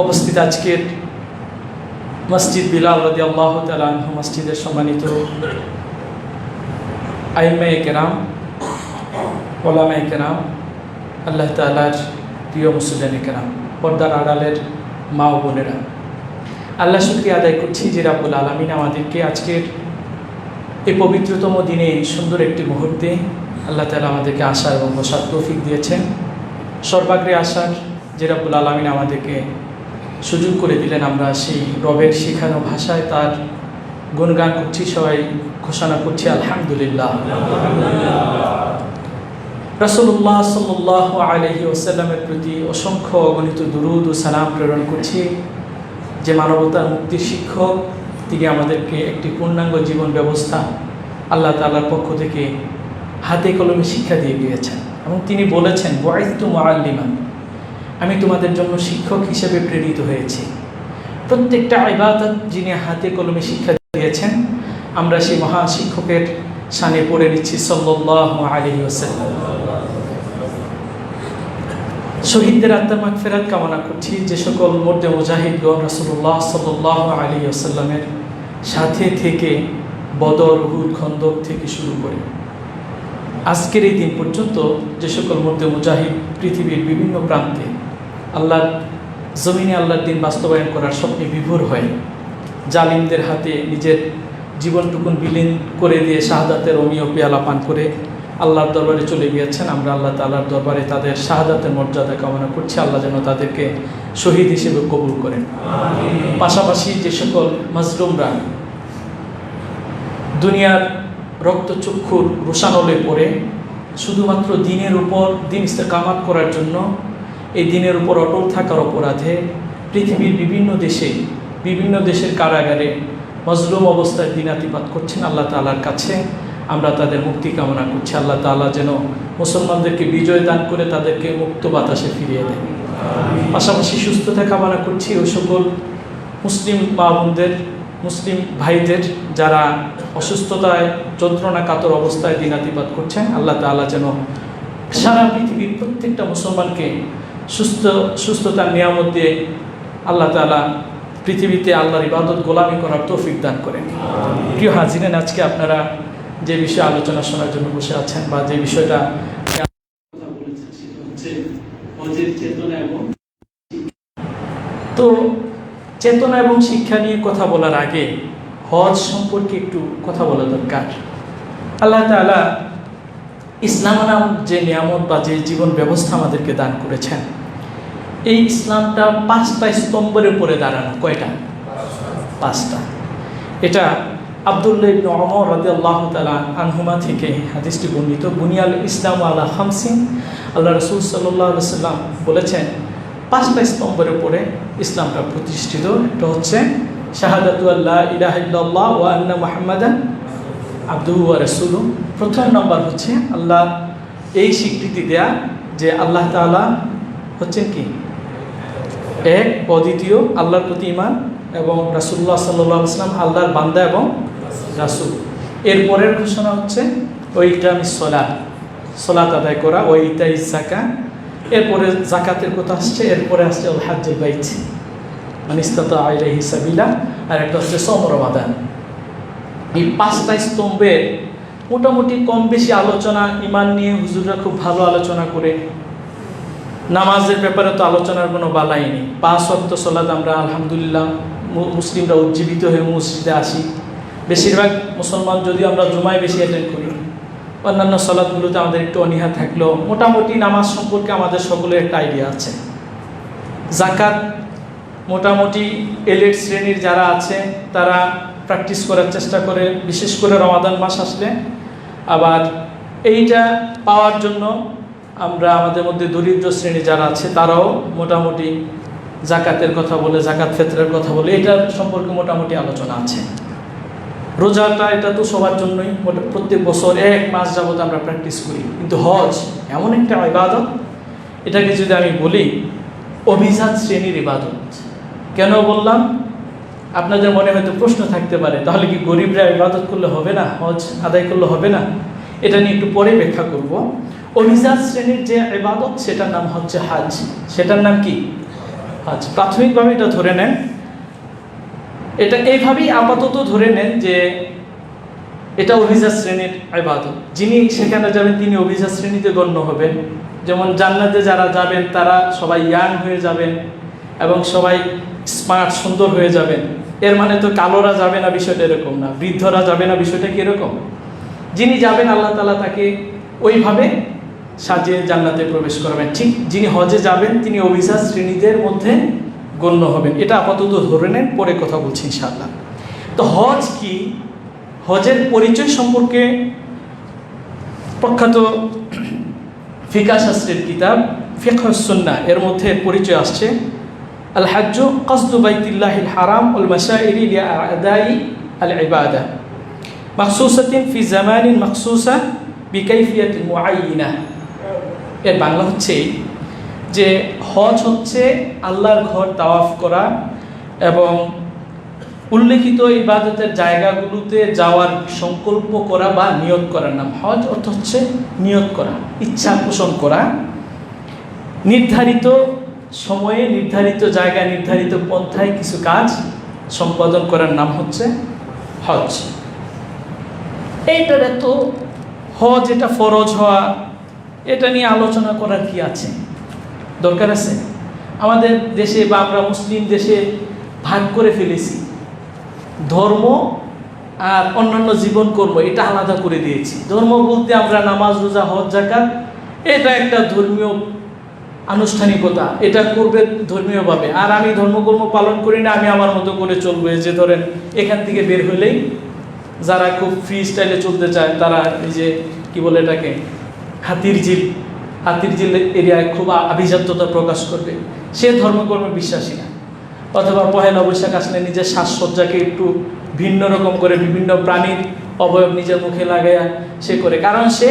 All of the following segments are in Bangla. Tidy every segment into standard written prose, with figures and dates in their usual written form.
উপস্থিত আজকের মসজিদ বিলাল রাদিয়াল্লাহু তাআলা আনহু মসজিদের সম্মানিত আইম্মায়ে কেরাম, ওলামায়ে কেরাম, আল্লাহ তাআলার প্রিয় মুসলিম কেরাম, পর্দার আড়ালের মা ও বোনেরা, আল্লাহ শুকরিয়া আদায় করছি যে রাব্বুল আলামিন আমাদেরকে আজকের এই পবিত্রতম দিনে সুন্দর একটি মুহূর্তে আল্লাহ তাআলা আমাদেরকে আসার এবং বসার তৌফিক দিয়েছেন। সর্বাগ্রে আসার যে রাব্বুল আলামিন আমাদেরকে সুযোগ করে দিলেন, আমরা সেই রবের শেখানো ভাষায় তার গুণগান করছি, সবাই ঘোষণা করছি আলহামদুলিল্লাহ। রাসূলুল্লাহ সাল্লাল্লাহু আলাইহি ওয়াসাল্লামের প্রতি অসংখ্য অগণিত দুরূদ ও সালাম প্রেরণ করছি, যে মানবতার মুক্তির শিক্ষক, তিনি আমাদেরকে একটি পূর্ণাঙ্গ জীবন ব্যবস্থা আল্লাহ তাআলার পক্ষ থেকে হাতে কলমে শিক্ষা দিয়ে গিয়েছেন এবং তিনি বলেছেন, বুইসতু মুআল্লিমান, আমি তোমাদের জন্য শিক্ষক হিসেবে প্রেরিত হয়েছি। প্রত্যেকটা ইবাদত যিনি হাতে কলমে শিক্ষা দিয়েছেন, আমরা সেই মহা শিক্ষকের শানে পড়ে নিচ্ছি সাল্লাল্লাহু আলাইহি ওয়াসাল্লাম। শহীদদের আত্মার মাগফিরাত কামনা করছি, যে সকল মুর্দে মুজাহিদগণ রাসূলুল্লাহ সাল্লাল্লাহু আলাইহি ওয়াসাল্লামের সাথে থেকে বদর, উহুদ, খন্দক থেকে শুরু করে আজকের এই দিন পর্যন্ত যে সকল মুর্দে মুজাহিদ পৃথিবীর বিভিন্ন প্রান্তে আল্লাহর জমিনে আল্লাহর দিন বাস্তবায়ন করার স্বপ্নে বিভোর হয়ে জালিমদের হাতে নিজের জীবনটুকুন বিলীন করে দিয়ে শাহাদাতের অমীয় পেয়ালা পান করে আল্লাহর দরবারে চলে গিয়েছেন, আমরা আল্লাহ তাআলার দরবারে তাদের শাহাদাতের মর্যাদা কামনা করছি। আল্লাহ যেন তাদেরকে শহীদ হিসেবে কবুল করেন। পাশাপাশি যে সকল মাজলুমরা দুনিয়ার রক্তচক্ষুর রোশানলে পড়ে শুধুমাত্র দিনের উপর দিন ইস্তেকামাত করার জন্য, এই দিনের উপর অটল থাকার অপরাধে পৃথিবীর বিভিন্ন দেশের কারাগারে মজলুম অবস্থায় দিনাতিপাত করছেন, আল্লাহ তাআলার কাছে আমরা তাদের মুক্তি কামনা করছি। আল্লাহ তাআলা যেন মুসলমানদেরকে বিজয় দান করে তাদেরকে মুক্ত বাতাসে ফিরিয়ে দেন। পাশাপাশি সুস্থতা কামনা করছি ওই সকল মুসলিম মা বোনদের, মুসলিম ভাইদের যারা অসুস্থতায় যন্ত্রণা কাতর অবস্থায় দিনাতিপাত করছেন, আল্লাহ তাআলা যেন সারা পৃথিবীর প্রত্যেকটা মুসলমানকে সুস্থতার নিয়ামত দিয়ে আল্লাহ তাআলা পৃথিবীতে আল্লাহর ইবাদত গোলামি করার তৌফিক দান করেন। প্রিয় হাজিরিন, আজকে আপনারা যে বিষয়ে আলোচনা শোনার জন্য বসে আছেন বা যে বিষয়টা কথা বলেছেন সেটা হচ্ছে হজের চেতনা এবং তো চেতনা এবং শিক্ষা নিয়ে কথা বলার আগে হজ সম্পর্কে একটু কথা বলা দরকার। আল্লাহ তাআলা ইসলাম নাম যে নিয়ামত বা যে জীবন ব্যবস্থা আমাদেরকে দান করেছেন, এই ইসলামটা 5টা স্তম্ভের উপরে দাঁড়ানো। কয়টা? 5টা। এটা আব্দুল্লাহ ইবনে ওমর রাদিয়াল্লাহু তাআলা আনহুমা থেকে হাদিসটি বর্ণিত। বুনিয়াল ইসলাম আলা খামসিন, আল্লাহ রাসূল সাল্লাল্লাহু আলাইহি ওয়াসাল্লাম বলেছেন 5টা স্তম্ভের উপরে ইসলামটা প্রতিষ্ঠিত। এটা হচ্ছে শাহাদাতু আল্লা ইলাহা ইল্লাল্লাহ ওয়া আন্না মুহাম্মাদান আবদুহু ওয়া রাসূলুহু। প্রথম নম্বর হচ্ছে আল্লাহ এই স্বীকৃতি দেয়া যে আল্লাহ তাআলা হচ্ছেন কি এক, অদ্বিতীয়, আল্লাহর প্রতি ঈমান, এবং রাসূলুল্লাহ সাল্লাল্লাহু আলাইহি ওয়াসাল্লাম আল্লাহর বান্দা এবং রাসূল। এরপরের ঘোষণা হচ্ছে ওই ইকামিস সালাত, সালাত আদায় করা, ওই ইতাইজ যাকাত। এরপরে যাকাতের কথা আসছে, এরপরে আসছে আল হাজ্জুল বাইত মান ইসতাতা ইলাইহি সাবিলা, আর একটা হচ্ছে সওম রমাদান। এই 5টা স্তম্ভের মোটামুটি কম বেশি আলোচনা ঈমান নিয়ে হুজুররা খুব ভালো আলোচনা করে। নামাজের ব্যাপারে তো আলোচনার কোনো বালাই নেই। 5 ওয়াক্ত সালাত আমরা আলহামদুলিল্লাহ মুসলিমরা উজ্জীবিত হয়ে মসজিদে আসি। বেশিরভাগ মুসলমান যদিও আমরা জুমায় বেশি অ্যাটেন্ড করি, অন্যান্য সালাতগুলোতে আমাদের একটু অনীহা থাকলেও মোটামুটি নামাজ সম্পর্কে আমাদের সকলের একটা আইডিয়া আছে। যাকাত মোটামুটি এলিট শ্রেণীর যারা আছে তারা প্র্যাকটিস করার চেষ্টা করে, বিশেষ করে রমাদান মাস আসলে। আবার এইটা পাওয়ার জন্য আমরা আমাদের মধ্যে দরিদ্র শ্রেণী যারা আছে তারাও মোটামুটি যাকাতের কথা বলে, যাকাত ফিতরের কথা বলে, এটার সম্পর্কে মোটামুটি আলোচনা আছে। রোজাটা এটা তো সবার জন্যই, প্রত্যেক বছর 1 মাস যাবত আমরা প্র্যাকটিস করি। কিন্তু হজ এমন একটা ইবাদত, এটাকে যদি আমি বলি অভিজাত শ্রেণীর ইবাদত। কেন বললাম? আপনাদের মনে হয়তো প্রশ্ন থাকতে পারে, তাহলে কি গরিবরা ইবাদত করলে হবে না, হজ আদায় করলে হবে না? এটা নিয়ে একটু পরে ব্যাখ্যা করব। অভিজাত শ্রেণীর যে ইবাদত সেটার নাম হচ্ছে হজ। সেটার নাম কি? হজ। প্রাথমিকভাবে এটা ধরে নেন, এটা এইভাবেই আপাতত ধরে নেন যে এটা অভিজাত শ্রেণীর ইবাদত। যিনি সেখানে যাবেন তিনি অভিজাত শ্রেণীতে গণ্য হবেন। যেমন জান্নাতে যারা যাবেন তারা সবাই ইয়াং হয়ে যাবেন এবং সবাই স্মার্ট সুন্দর হয়ে যাবেন। এর মানে তো কালোরা যাবে না বিষয়টা এরকম না, বৃদ্ধরা যাবে না বিষয়টা কি এরকম। যিনি যাবেন আল্লাহ তাআলা তাকে ওইভাবে সাজিয়ে জান্নাতে প্রবেশ করবেন। ঠিক যিনি হজে যাবেন তিনি অভিজাত শ্রেণীদের মধ্যে গণ্য হবেন। এটা আপাতত ধরে নেন, পরে কথা বলছি ইনশাআল্লাহ। তো হজ কি, হজের পরিচয় সম্পর্কে প্রখ্যাত ফিকহ শাস্ত্রের কিতাব ফিকহুস সুন্নাহ এর মধ্যে পরিচয় আসছে, আল হাজ্জু কসদু বাইতিল্লাহিল হারাম ওয়াল মাশাইরি লিআদাই আল ইবাদা মাখসুসাতিন ফি জামানিন মাখসুসা বিকাইফিয়াতিন মুআয়্যিনা। এর বাংলা হচ্ছে যে হজ হচ্ছে আল্লাহর ঘর তাওয়াফ করা এবং উল্লেখিত ইবাদতের জায়গাগুলোতে যাওয়ার সংকল্প করা বা নিয়ত করার নাম। হজ অর্থ হচ্ছে নিয়ত করা, ইচ্ছা পোষণ করা, নির্ধারিত সময়ে নির্ধারিত জায়গায় নির্ধারিত পন্থায় কিছু কাজ সম্পাদন করার নাম হচ্ছে হজ। এইটার এত হজ, এটা ফরজ হওয়া, এটা নিয়ে আলোচনা করার কি আছে, দরকার আছে? আমাদের দেশে বা আমরা মুসলিম দেশে ভাগ করে ফেলেছি, ধর্ম আর অন্যান্য জীবন কর্ম এটা আলাদা করে দিয়েছি। ধর্ম বলতে আমরা নামাজ, রোজা, হজ, যাকাত, এটা একটা ধর্মীয় আনুষ্ঠানিকতা, এটা করবে ধর্মীয়ভাবে। আর আমি ধর্মকর্ম পালন করি না, আমি আমার মতো করে চলবে। যে ধরেন এখান থেকে বের হলেই যারা খুব ফ্রি স্টাইলে চলতে চায় তারা এই যে কি বলে এটাকে হাতির ঝিল এরিয়ায় খুব আভিজাত্যতা প্রকাশ করবে, সে ধর্মকর্মে বিশ্বাসী না। অথবা পহেলা বৈশাখ আসলে নিজের সাজসজ্জাকে একটু ভিন্ন রকম করে বিভিন্ন প্রাণীর অবয়ব নিজের মুখে লাগাইয়া সে করে, কারণ সে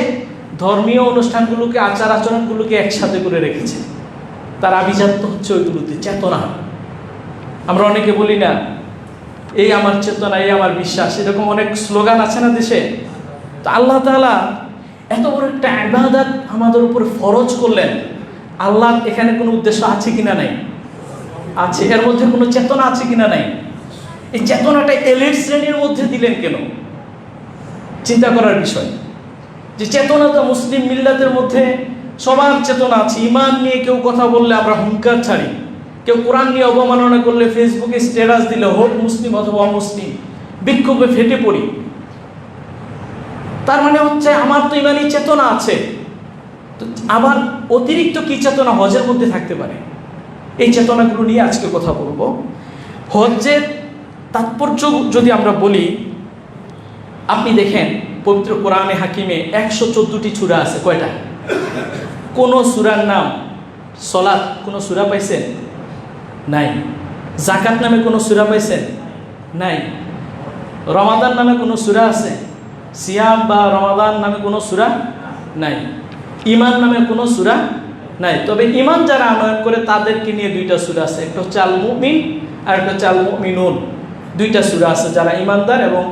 ধর্মীয় অনুষ্ঠানগুলোকে, আচার আচরণগুলোকে একসাথে করে রেখেছে। তার আভিজাত্য হচ্ছে ওইগুলোতে চেতনা। আমরা অনেকে বলি না এই আমার চেতনা, এই আমার বিশ্বাস, এরকম অনেক স্লোগান আছে না দেশে। তো আল্লাহ তাআলা এত বড় একটা ইবাদত আমাদের উপর ফরজ করলেন, আল্লাহ এখানে কোনো উদ্দেশ্য আছে কিনা নাই? আছে। এর মধ্যে কোনো চেতনা আছে কিনা নাই? এই চেতনাটা এলিট শ্রেণীর মধ্যে দিলেন কেন? চিন্তা করার বিষয় যে চেতনা তো মুসলিম মিল্লাতের মধ্যে সবার চেতনা আছে। ইমান নিয়ে কেউ কথা বললে আমরা হুঙ্কার ছাড়ি, কেউ কোরআন নিয়ে অবমাননা করলে ফেসবুকে স্ট্যাটাস দিলে হোক মুসলিম অথবা অমুসলিম বিক্ষোভে ফেটে পড়ি। তার মানে হচ্ছে আমার তো ইমানি চেতনা আছে, তো আবার অতিরিক্ত কি চেতনা হজের মধ্যে থাকতে পারে? এই চেতনাগুলো নিয়ে আজকে কথা বলবো। হজ্জের তাৎপর্য যদি আমরা বলি, আপনি দেখেন পবিত্র কোরআনে হাকিমে 114টি সূরা আছে। কয়টা? কোন সূরার নাম সলাত কোন সূরা পাইছেন? নাই। যাকাত নামে কোন সূরা পাইছেন? নাই। রমাদান নামে কোন সূরা আছে? সিয়াম বা রমাদান নামে কোন সূরা নাই। ঈমান নামে কোন সূরা নাই। তবে ঈমান যারা আনয়ন করে তাদেরকে নিয়ে দুইটা সূরা আছে, একটা হচ্ছে আল মুমিন আর একটা হচ্ছে আল মুমিনুন। দুইটা সূরা আছে, যারা ঈমানদার এবং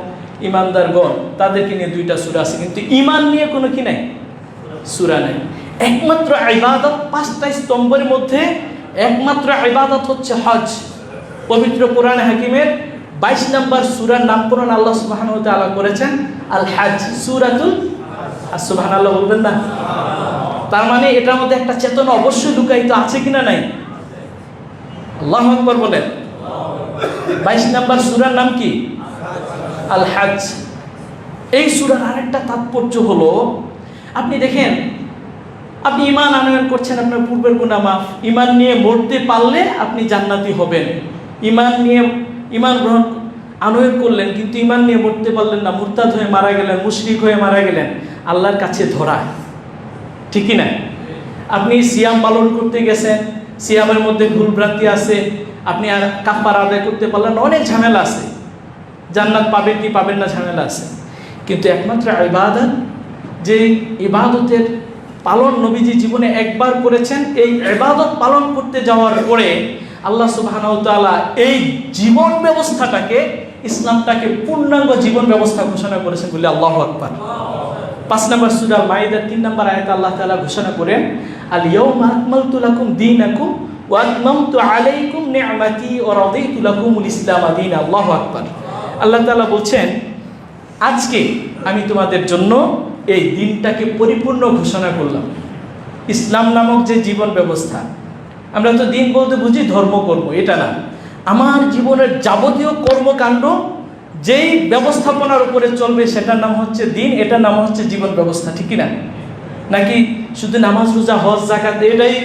ঈমানদারগণ তাদেরকে নিয়ে দুইটা সূরা আছে, কিন্তু ঈমান নিয়ে কোনো কি নাই, সূরা নাই। একমাত্র ইবাদত, 5টা স্তম্ভের মধ্যে একমাত্র ইবাদত হচ্ছে হজ। পবিত্র কোরআন হাকিমের 22 নম্বর সূরার নামকরণ আল্লাহ সুবহানাহু ওয়া তাআলা করেছেন আল হজ, সূরাতুল হজ। সুবহানাল্লাহ বলবেন না? তার মানে এটার মধ্যে একটা চেতনা অবশ্যই লুকায়িত আছে কিনা নাই? আল্লাহু আকবার বলেন। 22 নম্বর সূরার নাম কি? আল হজ। এই সূরার আরেকটা তাৎপর্য হলো, আপনি দেখেন আপনি ঈমান আনয়ন করছেন, আপনার পূর্বের গুনাহ মাফ। ঈমান নিয়ে মরতে পারলে আপনি জান্নাতি হবেন। ঈমান গ্রহণ আনয়ন করলেন, কিন্তু ঈমান নিয়ে মরতে পারলেন না, মুরতাদ হয়ে মারা গেলেন, মুশরিক হয়ে মারা গেলেন, আল্লাহর কাছে ধরা। ঠিকই না? আপনি সিয়াম পালন করতে গেছেন, সিয়ামের মধ্যে ভুলভ্রান্তি আছে, আপনি আর কাফারা আদায় করতে পারলেন না, অনেক ঝামেলা আছে। জান্নাত পাবেন কি পাবেন না ঝামেলা আছে। কিন্তু একমাত্র ইবাদত, যে ইবাদতের পালন নবীজি জীবনে একবার করেছেন, এই ইবাদত পালন করতে যাওয়ার পরে আল্লাহ সুবহানাহু ওয়া তাআলা এই জীবন ব্যবস্থাটাকে, ইসলামটাকে পূর্ণাঙ্গ জীবন ব্যবস্থা ঘোষণা করেছেন বলে আল্লাহু আকবার। 5 নম্বর সূরা মাইদার 3 নম্বর আয়াতে আল্লাহ তাআলা ঘোষণা করেন আল ইয়াউমা আকমালতু লাকুম দীনাকুম ওয়া আতমামতু আলাইকুম নি'মাতি ওয়া রাদিতু লাকুমুল ইসলাম দীনা। আল্লাহু আকবার। আল্লাহ তাআলা বলছেন, আজকে আমি তোমাদের জন্য এই দিনটাকে পরিপূর্ণ ঘোষণা করলাম। ইসলাম নামক যে জীবন ব্যবস্থা, আমরা তো দিন বলতে বুঝি ধর্মকর্ম, এটা না। আমার জীবনের যাবতীয় কর্মকাণ্ড যেই ব্যবস্থাপনার উপরে চলবে সেটার নাম হচ্ছে দিন, এটার নাম হচ্ছে জীবন ব্যবস্থা, ঠিক না? নাকি শুধু নামাজ, রোজা, হজ, যাকাত এটাই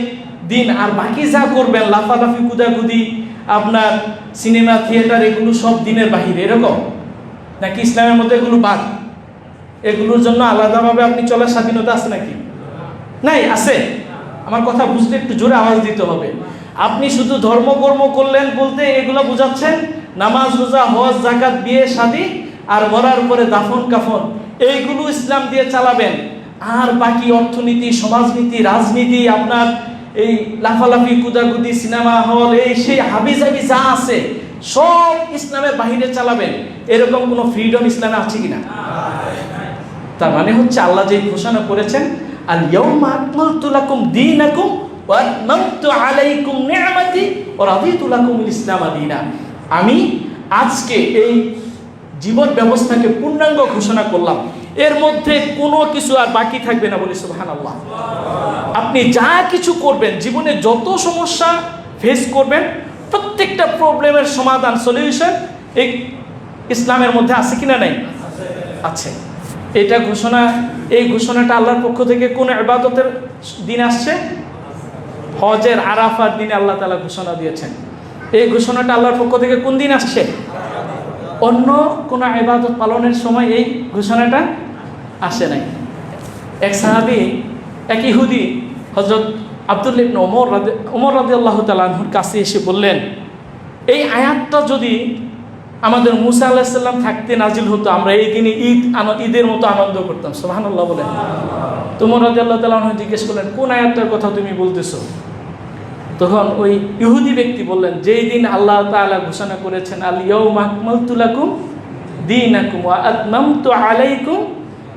দিন, আর বাকি যা করবেন লাফালাফি, কুদাকুদি, আপনার সিনেমা, থিয়েটার, এগুলো সব দিনের বাহিরে, এরকম? নাকি ইসলামের মধ্যে এগুলো বাদ? এগুলোর জন্য আলাদাভাবে আপনি চলার স্বাধীনতা আছে নাকি? নাই, আছে? আমার কথা বুঝতে একটু জোরে আওয়াজ দিতে হবে। আপনি শুধু ধর্মকর্ম করলেন বলতে এগুলো বোঝাচ্ছেন নামাজ, রোজা, হজ, যাকাত, বিয়ে, শাদী, আর মরার পরে দাফন কাফন, এইগুলো ইসলাম দিয়ে চালাবেন। আর বাকি অর্থনীতি, সমাজনীতি, রাজনীতি, আপনার এই লাফালাফি, কুদাকুদি, সিনেমা হল, এই সেই হাবিজাবি যা আছে সব ইসলামের বাহিরে চালাবেন। এরকম কোনো ফ্রিডম ইসলামে আছে কিনা? তার মানে হচ্ছে আল্লাহ যে ঘোষণা করেছেন, আল ইয়াউমা আকমালতু লাকুম দীনাকুম ওয়া আতমামতু আলাইকুম নি'মাতি ওয়া রাদিতু লাকুমুল ইসলাম দীনা। আমি আজকে এই জীবন ব্যবস্থাকে পূর্ণাঙ্গ ঘোষণা করলাম, এর মধ্যে কোনো কিছু আর বাকি থাকবে না, বলি সুবহানাল্লাহ। আপনি যা কিছু করবেন, জীবনে যত সমস্যা ফেস করবেন, প্রত্যেকটা প্রবলেমের সমাধান, সলিউশন এই ইসলামের মধ্যে আছে কিনা? নাই? আছে। এটা ঘোষণা, এই ঘোষণাটা আল্লাহর পক্ষ থেকে কোন ইবাদতের দিন আসছে? হজের আরাফার দিনে আল্লাহ তাআলা ঘোষণা দিয়েছেন। এই ঘোষণাটা আল্লাহর পক্ষ থেকে কোন দিন আসছে? অন্য কোন ইবাদত পালনের সময় এই ঘোষণাটা আসে নাই। এক সাহাবী, এক ইহুদি হযরত আব্দুল্লাহ ইবনে ওমর রাদিয়াল্লাহু তাআলা আনহুর কাছে এসে বললেন, এই আয়াতটা যদি আমাদের মুসা আলাইহিস সালাম থাকতে নাজিল হতো, আমরা এই দিনে ঈদের মতো আনন্দ করতাম। সুবহানাল্লাহ বলেন। ওমর রাদিয়াল্লাহু তাআলা আনহু জিজ্ঞেস করলেন, কোন আয়াতটার কথা তুমি বলতেছো? তখন ওই ইহুদি ব্যক্তি বললেন, যেই দিন আল্লাহ তাআলা ঘোষণা করেছেন, আল ইয়াউমা আকমালতু লাকুম দীনাকুম ওয়া আতমামতু আলাইকুম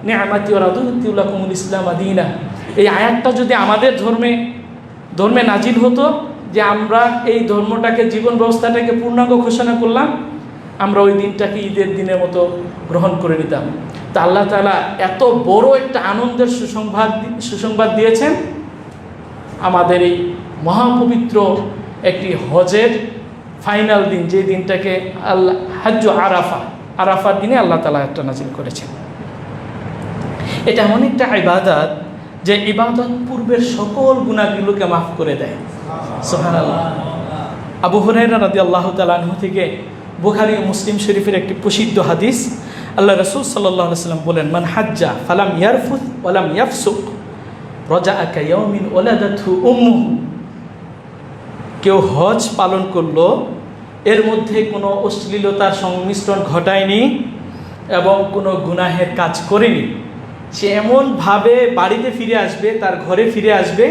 নি'মাতি ওয়া রাদিতু লাকুমুল ইসলাম দীনা। এই আয়াতটা যদি আমাদের ধর্মে নাজিল হতো, যে আমরা এই ধর্মটাকে, জীবন ব্যবস্থাটাকে পূর্ণাঙ্গ ঘোষণা করলাম, আমরা ওই দিনটাকে ঈদের দিনের মতো গ্রহণ করে নিতাম। তা আল্লাহ তাআলা এত বড় একটা আনন্দের সুসংবাদ দিয়েছেন আমাদের এই মহাপবিত্র একটি হজের ফাইনাল দিন, যে দিনটাকে আল্লাহ হজ্জ আরাফার দিনে আল্লাহ তাআলা একটা নাজিল করেছেন। এটা এমন একটা ইবাদত যে ইবাদত পূর্বের সকল গুনাহগুলোকে মাফ করে দেয়। সুবহানাল্লাহ। আবু হুরায়রা রাদিয়াল্লাহু তাআলা আনহু থেকে বুখারী ও মুসলিম শরীফের একটি প্রসিদ্ধ হাদিস, আল্লাহ রাসূল সাল্লাল্লাহু আলাইহি ওয়াসাল্লাম বলেন, মান হাজ্জা ফালাম ইয়ারফুত ওয়ালাম ইয়াফসুক রাজাআ কায়াউমিন ওয়ালাদাতহু উম্মুহু। কেউ হজ পালন করলো, এর মধ্যে কোনো অশ্লীলতার সংমিশ্রণ ঘটায়নি এবং কোনো গুনাহের কাজ করেনি, সে এমনভাবে বাড়িতে ফিরে আসবে, তার ঘরে ফিরে আসবে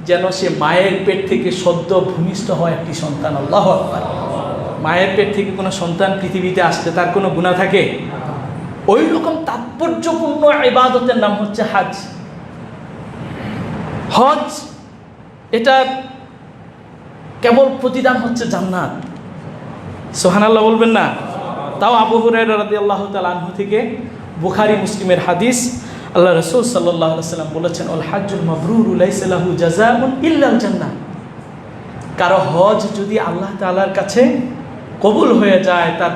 যেন সে মায়ের পেট থেকে সদ্য ভূমিষ্ঠ হয় একটি সন্তান। আল্লাহু আকবার। মায়ের পেট থেকে কোনো সন্তান পৃথিবীতে আসতে তার কোনো গুনাহ থাকে? ওই রকম তাৎপর্যপূর্ণ ইবাদতের নাম হচ্ছে হজ। হজ এটা কেবল প্রতিদান হচ্ছে জান্নাত। সুবহানাল্লাহ বলবেন না? তাও আবু হুরায়রা রাদিয়াল্লাহু তাআলা আনহু থেকে বুখারী মুসলিমের হাদিস, আল্লাহ রাসূল সাল্লাল্লাহু আলাইহি ওয়াসাল্লাম বলেছেন, আল হাজ্জুল মাবরুরু লাইসা লাহু জাযাউন ইল্লাল জান্নাহ। কারো হজ যদি আল্লাহ তাআলার কাছে কবুল হয়ে যায়, তার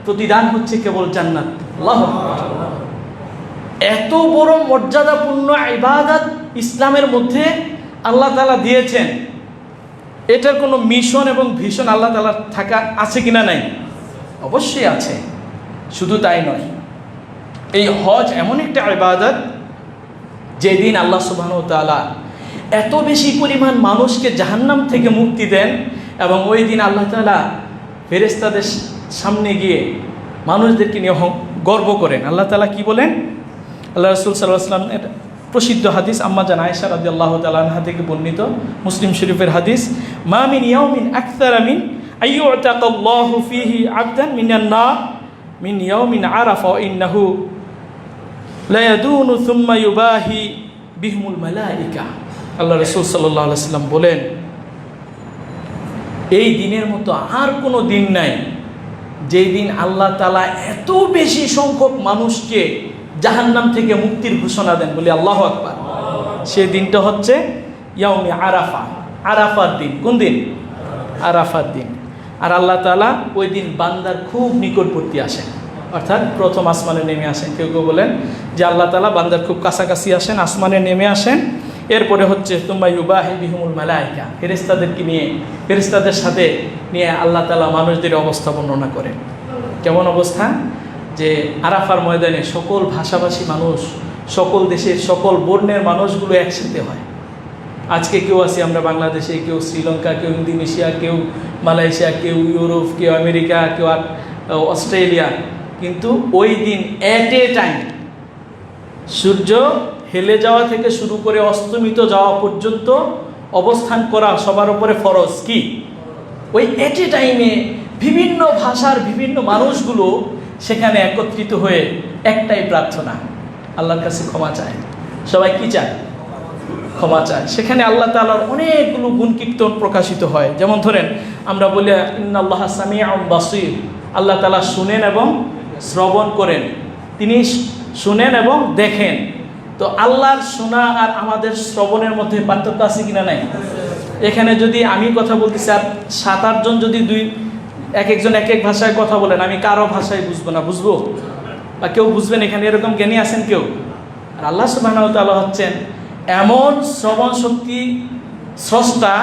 প্রতিদান হচ্ছে কেবল জান্নাত। আল্লাহু আকবার। এত বড় মর্যাদাপূর্ণ ইবাদত ইসলামের মধ্যে আল্লাহ তাআলা দিয়েছেন, এটার কোনো মিশন এবং ভিশন আল্লাহ তাআলার থাকা আছে কিনা? নাই, অবশ্যই আছে। শুধু তাই নয়, এই হজ এমন একটা ইবাদত যেদিন আল্লাহ সুবহানাহু ওয়া তাআলা এত বেশি পরিমাণ মানুষকে জাহান্নাম থেকে মুক্তি দেন, এবং ওই দিন আল্লাহ তাআলা ফেরেশতাদের সামনে গিয়ে মানুষদেরকে নিয়ে গর্ব করেন। আল্লাহ তাআলা কি বলেন? আল্লাহ রাসূল সাল্লাল্লাহু আলাইহি ওয়াসাল্লাম এর প্রসিদ্ধ হাদিস, আম্মা জান আয়েশা রাদিয়াল্লাহু তাআলা আনহা থেকে বর্ণিত, মুসলিম শরীফের হাদিস, মা মিন ইয়াউমিন আকসারা মিন আইয়ুতাকাল্লাহু ফীহি আবদান মিনান নার মিন ইয়াউমিন আরাফা ইন্নাহু লা ইয়াদুনু সুম্মা ইউবাহি বিহিমুল মালায়েকা। আল্লাহ রাসূল সাল্লাল্লাহু আলাইহি ওয়াসাল্লাম বলেন, এই দিনের মতো আর কোনো দিন নাই যেই দিন আল্লাহ তাআলা এত বেশি সংখ্যক মানুষকে জাহান্নাম থেকে মুক্তির ঘোষণা দেন, বলি আল্লাহু আকবার। সেই দিনটা হচ্ছে ইয়াউমে আরাফা, আরাফার দিন। কোন দিন? আরাফার দিন। আর আল্লাহ তাআলা ওই দিন বান্দার খুব নিকটবর্তী আসেন, অর্থাৎ প্রথম আসমানে নেমে আসেন। কেউ কেউ বলেন যে আল্লাহ তাআলা বান্দার খুব কাছাকাছি আসেন, আসমানে নেমে আসেন। এরপরে হচ্ছে তুম্মা ইউবাহি বিহুমুল মালাইকা, ফেরেশতাদেরকে নিয়ে, ফেরেশতাদের সাথে নিয়ে আল্লাহ তাআলা মানুষদের অবস্থা বর্ণনা করেন। কেমন অবস্থা? যে আরাফার ময়দানে সকল ভাষাভাষী মানুষ, সকল দেশের সকল বর্ণের মানুষগুলো একসাথে হয়। আজকে কেউ আছি আমরা বাংলাদেশে, কেউ শ্রীলঙ্কা, কেউ ইন্দোনেশিয়া, কেউ মালয়েশিয়া, কেউ ইউরোপ, কেউ আমেরিকা, কেউ অস্ট্রেলিয়া, কিন্তু ওই দিন অ্যাট এ টাইম সূর্য হেলে যাওয়া থেকে শুরু করে অস্তমিত যাওয়া পর্যন্ত অবস্থান করা সবার উপরে ফরজ। কি? ওই অ্যাট এ টাইমে বিভিন্ন ভাষার বিভিন্ন মানুষগুলো সেখানে একত্রিত হয়ে একটাই প্রার্থনা, আল্লাহর কাছে ক্ষমা চায়। সবাই কি চায়? ক্ষমা চায়। সেখানে আল্লাহ তাআলার অনেকগুলো গুণ কীর্তন প্রকাশিত হয়। যেমন ধরেন আমরা বলি ইন্নাল্লাহা সামিউন বাসীর, আল্লাহ তাআলা শুনেন এবং শ্রবণ করেন, তিনি শুনেন এবং দেখেন। তো আল্লাহর শোনা আর আমাদের শ্রবণের মধ্যে পার্থক্য আছে কিনা? নাই। এখানে যদি আমি কথা বলতেছি আর 7-8 জন যদি এক একজন এক এক ভাষায় কথা বলেন, আমি কারো ভাষায় বুঝবো না, বুঝবো? বা কেউ বুঝবেন এখানে, এরকম জ্ঞানী আছেন কেউ? আর আল্লাহ সুবহানাহু ওয়া তাআলা হচ্ছেন এমন শ্রবণ শক্তি স্রষ্টা,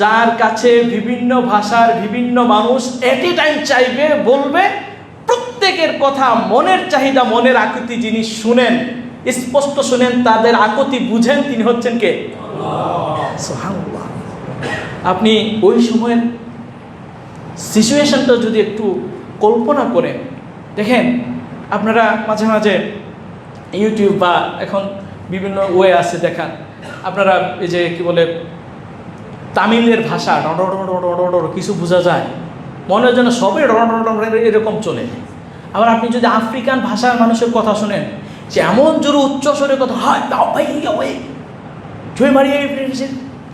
যার কাছে বিভিন্ন ভাষার বিভিন্ন মানুষ এট এ টাইম চাইবে, বলবে, প্রত্যেকের কথা, মনের চাহিদা, মনের আকুতি যিনি শুনেন, স্পষ্ট শুনেন, তাদের আকুতি বুঝেন, তিনি হচ্ছেন কে? সুবহানাল্লাহ। আপনি ওই সময়ের সিচুয়েশনটা যদি একটু কল্পনা করেন, দেখেন আপনারা মাঝে মাঝে ইউটিউব বা এখন বিভিন্ন ওয়ে আছে দেখান, আপনারা এই যে কি বলে তামিলের ভাষা কিছু বোঝা যায়, মনে হয় যেন সবে এরকম চলে। আবার আপনি যদি আফ্রিকান ভাষার মানুষের কথা শুনেন, সে এমন জোরে উচ্চ স্বরে কথা হয়,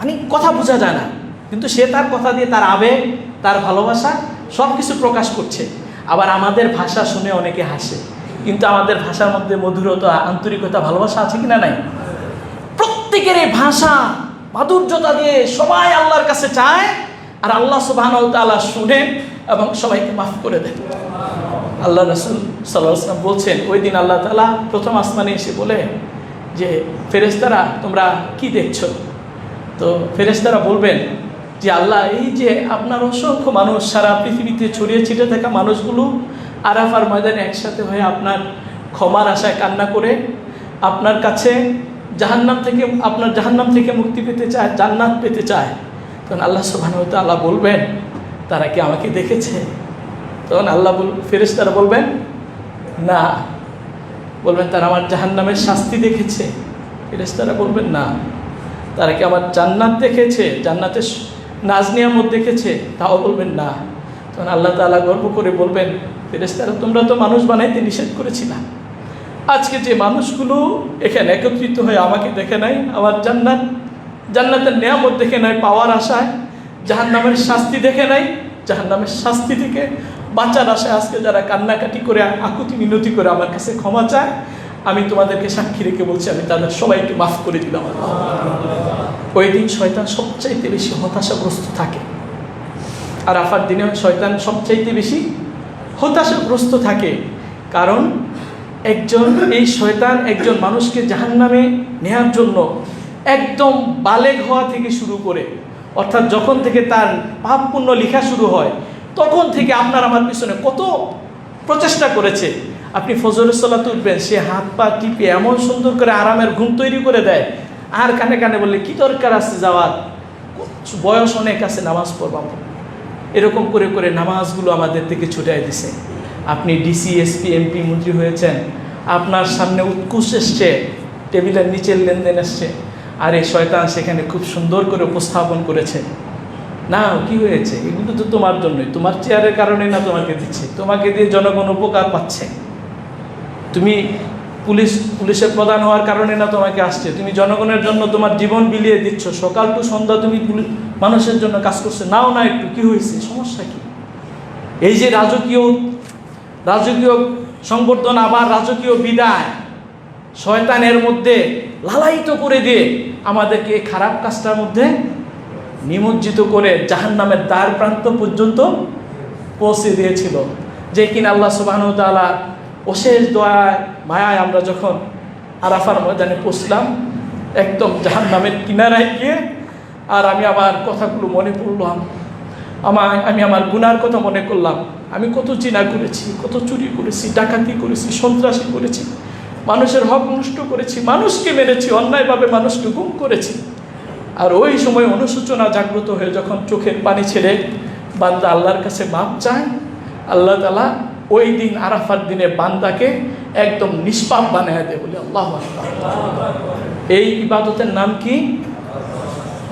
মানে কথা বোঝা যায় না, কিন্তু সে তার কথা দিয়ে তার আবেগ, তার ভালোবাসা সব কিছু প্রকাশ করছে। আবার আমাদের ভাষা শুনে অনেকে হাসে, কিন্তু আমাদের ভাষার মধ্যে মধুরতা, আন্তরিকতা, ভালোবাসা আছে কিনা? নাই। প্রত্যেকের এই ভাষা মাধুর্যতা দিয়ে সবাই আল্লাহর কাছে চায়, আর আল্লাহ সুবহানাহু ওয়া তাআলা শুনেন এবং সবাইকে মাফ করে দেন। আল্লাহ রাসূল সাল্লাল্লাহু আলাইহি ওয়াসাল্লাম বলছেন, ওই দিন আল্লাহ তাআলা প্রথম আসমানে এসে বলে যে ফেরেশতারা তোমরা কি দেখছো? তো ফেরেশতারা বলবেন যে আল্লাহ, এই যে আপনার অসংখ্য মানুষ, সারা পৃথিবীতে ছড়িয়ে ছিটে থাকা মানুষগুলো আরাফার ময়দানে একসাথে হয়ে আপনার ক্ষমার আশায় কান্না করে আপনার কাছে আপনার জাহান্নাম থেকে মুক্তি পেতে চায়, জান্নাত পেতে চায়। তখন আল্লাহ সুবহানাহু ওয়া তাআলা বলবেন, তারা কি আমাকে দেখেছে? তখন ফেরেশতারা বলবেন না। বলবেন তারা আমার জাহান্নামের শাস্তি দেখেছে? ফেরেশতারা বলবেন না। তারা কি আমার জান্নাত দেখেছে, জান্নাতের নাজ নিয়ামত দেখেছে? তাও বলবেন না। তখন আল্লাহ তাআলা গর্ব করে বলবেন, ফেরেশতারা তোমরা তো মানুষ বানাইতে নিষেধ করেছিলা, আজকে যে মানুষগুলো এখানে একত্রিত হয়ে আমাকে দেখে নাই, আমার জান্নাতের নিয়ামত দেখে নাই পাওয়ার আশায়, জাহান্নামের শাস্তি দেখে নাই, জাহান্নামের শাস্তি থেকে বাঁচার আশায় আজকে যারা কান্নাকাটি করে, আকুতি মিনতি করে আমার কাছে ক্ষমা চায়, আমি তোমাদেরকে সাক্ষী রেখে বলছি, আমি তাদের সবাইকে মাফ করে দিলাম। ওই দিন শয়তান সবচাইতে বেশি হতাশাগ্রস্ত থাকে। আর আরাফার দিনে শয়তান সবচাইতে বেশি হতাশাগ্রস্ত থাকে, কারণ এই শয়তান একজন মানুষকে জাহান্নামে নেওয়ার জন্য একদম বালেগ হওয়া থেকে শুরু করে, অর্থাৎ যখন থেকে তার পাপ পুণ্য লেখা শুরু হয়, তখন থেকে আপনার আমার পিছনে কত প্রচেষ্টা করেছে। আপনি ফজরের সালাতে উঠবেন, সে হাত পা টিপে এমন সুন্দর করে আরামের ঘুম তৈরি করে দেয়, আর কানে কানে বললে কি দরকার আছে যাওয়ার, বয়স অনেক আছে, নামাজ পড়বাম। এরকম করে করে নামাজগুলো আমাদের থেকে ছুটাই দিছে। আপনি ডিসি, এসপি, এমপি, মন্ত্রী হয়েছেন, আপনার সামনে উৎকুশ এসছে, টেবিলের নিচের লেনদেন এসছে, আর এই শয়তান সেখানে খুব সুন্দর করে উপস্থাপন করেছে, না কি হয়েছে, এগুলো তো তোমার জন্যই, তোমার চেয়ারের কারণে না তোমাকে দিচ্ছে, তোমাকে দিয়ে জনগণ উপকার পাচ্ছে, তুমি পুলিশের প্রধান হওয়ার কারণে না তোমাকে আসছে, তুমি জনগণের জন্য তোমার জীবন বিলিয়ে দিচ্ছ, সকাল টু সন্ধ্যা তুমি মানুষের জন্য কাজ করছো, নাও না একটু, কি হয়েছে, সমস্যা কি? এই যে রাজকীয় সংবর্ধন, আবার রাজকীয় বিদায়, শয়তানের মধ্যে লালায়িত করে দিয়ে আমাদেরকে এই খারাপ কাজটার মধ্যে নিমজ্জিত করে জাহান্নামের দ্বার প্রান্ত পর্যন্ত পৌঁছে দিয়েছিল। যে কিনা আল্লাহ সুবহানাহু ওয়া তাআলা অশেষ দয়ায় মায়ায় আমরা যখন আরাফার ময়দানে পৌঁছলাম, একদম জাহান্নামের কিনারায় গিয়ে, আর আমি আমার কথাগুলো মনে পড়লাম, আমি আমার গুনার কথা মনে করলাম, আমি কত জিনা করেছি, কত চুরি করেছি, ডাকাতি করেছি, সন্ত্রাসী করেছি, মানুষের হক নষ্ট করেছি, মানুষকে মেরেছি, অন্যায়ভাবে মানুষকে গুম করেছি। আর ওই সময় অনুশোচনা জাগ্রত হয়ে যখন চোখের পানি ছেড়ে বান্দা আল্লাহর কাছে মাপ চায়, আল্লাহ তাআলা ওই দিন আরাফার দিনে বান্দাকে একদম নিষ্পাপ বানায় দেয়। বলি আল্লাহু আকবার। এই ইবাদতের নাম কি?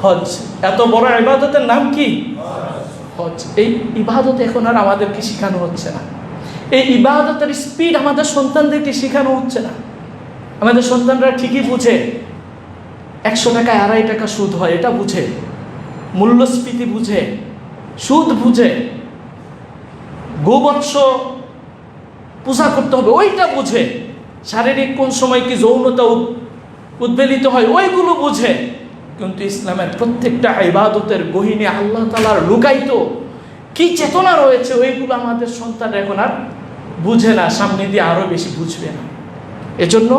হজ। এত বড় ইবাদতের নাম কি? হজ। এই ইবাদত এখন আর আমাদেরকে শেখানো হচ্ছে না। এই ইবাদতের স্পিড আমাদের সন্তানদেরকে শেখানো হচ্ছে না। আমাদের সন্তানরা ঠিকই বুঝে 100 টাকায় 2.5 টাকা সুদ হয়, এটা বুঝে, মূল্যস্ফীতি বুঝে, সুদ বুঝে, গোবৎস পূজা করতে হবে ওইটা বুঝে, শারীরিক কোন সময় কি যৌনতা উদ্বেলিত হয় ওইগুলো বুঝে, কিন্তু ইসলামের প্রত্যেকটা ইবাদতের গহীনে আল্লাহ তাআলার লুকায়িত কি চেতনা রয়েছে ওইগুলো আমাদের সন্তান এখন আর বুঝে না, সামনে দিয়ে আরো বেশি বুঝবে না। এজন্য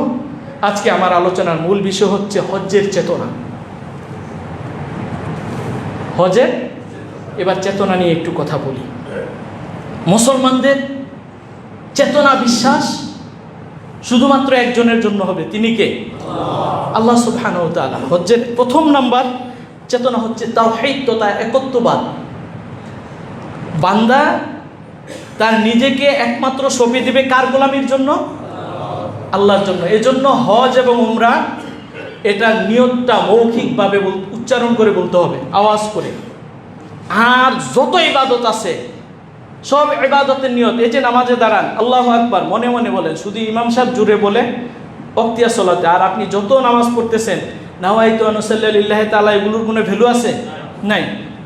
আজকে আমার আলোচনার মূল বিষয় হচ্ছে হজ্জের চেতনা। হজের এবার চেতনা নিয়ে একটু কথা বলি। মুসলমানদের চেতনা বিশ্বাস শুধুমাত্র একজনের জন্য হবে, তিনি কে? আল্লাহ সুবহানাহু ওয়া তাআলা। হজ্জের প্রথম নাম্বার চেতনা হচ্ছে তাওহীদ তথা একত্ববাদ। বান্দা তার নিজেকে একমাত্র সঁপে দিবে কার গোলামির জন্য? আল্লাহর জন্য। এজন্য হজ এবং উমরা এটার নিয়তটা মৌখিকভাবে উচ্চারণ করে বলতে হবে, আওয়াজ করে। আর যত ইবাদত আছে সব ইবাদতের নিয়ত, এই যে নামাজে দাঁড়ান আল্লাহু আকবার মনে মনে বলেন, শুধু ইমাম সাহেব জুড়ে বলে ওয়াক্তিয়া সালাতে, আর আপনি যত নামাজ পড়তেছেন নাওয়াইতু আন উসাল্লি লিল্লাহি তাআলা, এগুলোর কোনো ভ্যালু আছে? নাই।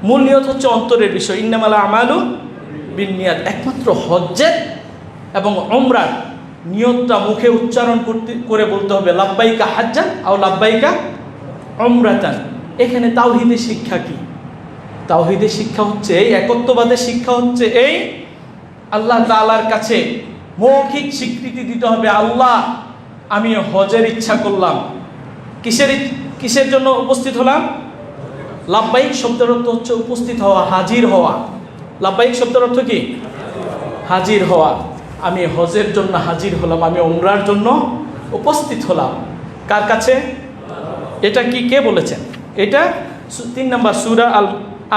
মূল নিয়ত হচ্ছে অন্তরের বিষয়, ইন্নামাল আমালু বিন্নিয়াত। একমাত্র হজ্জের এবং উমরার নিয়তটা মুখে উচ্চারণ করে বলতে হবে, লাব্বাইকা হাজ্জান আও লাব্বাইকা উমরাতান। এখানে তাওহীদের শিক্ষা কি? তাওহীদের শিক্ষা হচ্ছে এই, একত্ববাদের শিক্ষা হচ্ছে এই, আল্লাহ তাআলার কাছে মৌখিক স্বীকৃতি দিতে হবে, আল্লাহ আমি হজের ইচ্ছা করলাম। কিসের জন্য উপস্থিত হলাম? লাব্বাইক শব্দের অর্থ হচ্ছে উপস্থিত হওয়া, হাজির হওয়া। লাব্বাইক শব্দের অর্থ কি? হাজির হওয়া। আমি হজের জন্য হাজির হলাম, আমি উমরার জন্য উপস্থিত হলাম। কার কাছে? এটা কি কে বলেছেন? এটা 3 নম্বর সূরা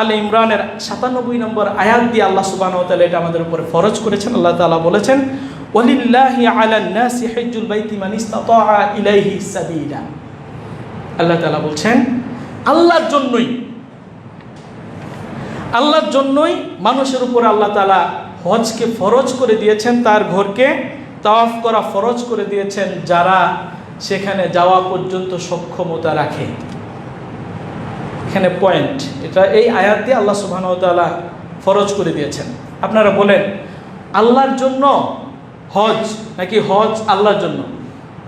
আল ইমরানের 97 নম্বর আয়াত দিয়ে আল্লাহ সুবহানাহু ওয়া তাআলা এটা আমাদের উপরে ফরজ করেছেন। আল্লাহ তাআলা বলেছেন, ওয়ালিল্লাহি আলান নাসি হিজ্জুল বাইতি মান ইসতাতাআ ইলাইহি সাবিলা। আল্লাহ তাআলা বলছেন আল্লাহর জন্যই মানুষের উপর আল্লাহ তাআলা হজকে ফরজ করে দিয়েছেন, তার ঘরকে তাওয়াফ করা ফরজ করে দিয়েছেন যারা সেখানে যাওয়া পর্যন্ত সক্ষমতা রাখে। এখানে পয়েন্ট, এটা এই আয়াত দিয়ে আল্লাহ সুবহানাহু ওয়া তাআলা ফরজ করে দিয়েছেন। আপনারা বলেন আল্লাহর জন্য হজ নাকি হজ আল্লাহর জন্য,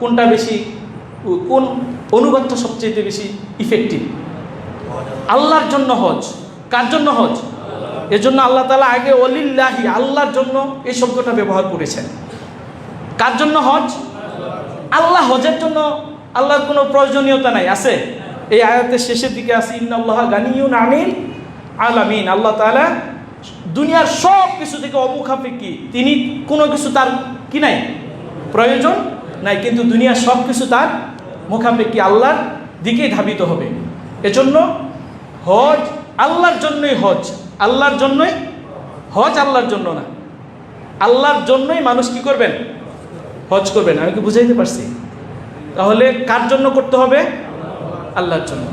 কোনটা বেশি, কোন অনুবাদটা সবচেয়ে বেশি ইফেক্টিভ? আল্লাহর জন্য হজ। কার জন্য হজ? এজন্য আল্লাহ তাআলা আগে ওয়ালিল্লাহি, আল্লাহর জন্য এই শব্দটা ব্যবহার করেছেন। কার জন্য হজ? আল্লাহ। হজের জন্য আল্লাহর কোনো প্রয়োজনীয়তা নাই, আছে? এই আয়াতের শেষের দিকে আছে, ইন্নাল্লাহা গানিয়্যুন আনিল আলামিন। আল্লাহ তাআলা দুনিয়ার সব কিছু থেকে অমুখাপেক্ষী, তিনি কোনো কিছু তার কি নাই, প্রয়োজন নাই, কিন্তু দুনিয়ার সব কিছু তার মুখাপেক্ষী, আল্লাহর দিকেই ধাবিত হবে। এজন্য হজ আল্লাহর জন্যই হজ, আল্লাহর জন্যই হজ, আল্লাহর জন্য না। আল্লাহর জন্যই মানুষ কি করবেন? হজ করবেন। আমি কি বুঝাইতে পারছি? তাহলে কার জন্য করতে হবে? আল্লাহর জন্য।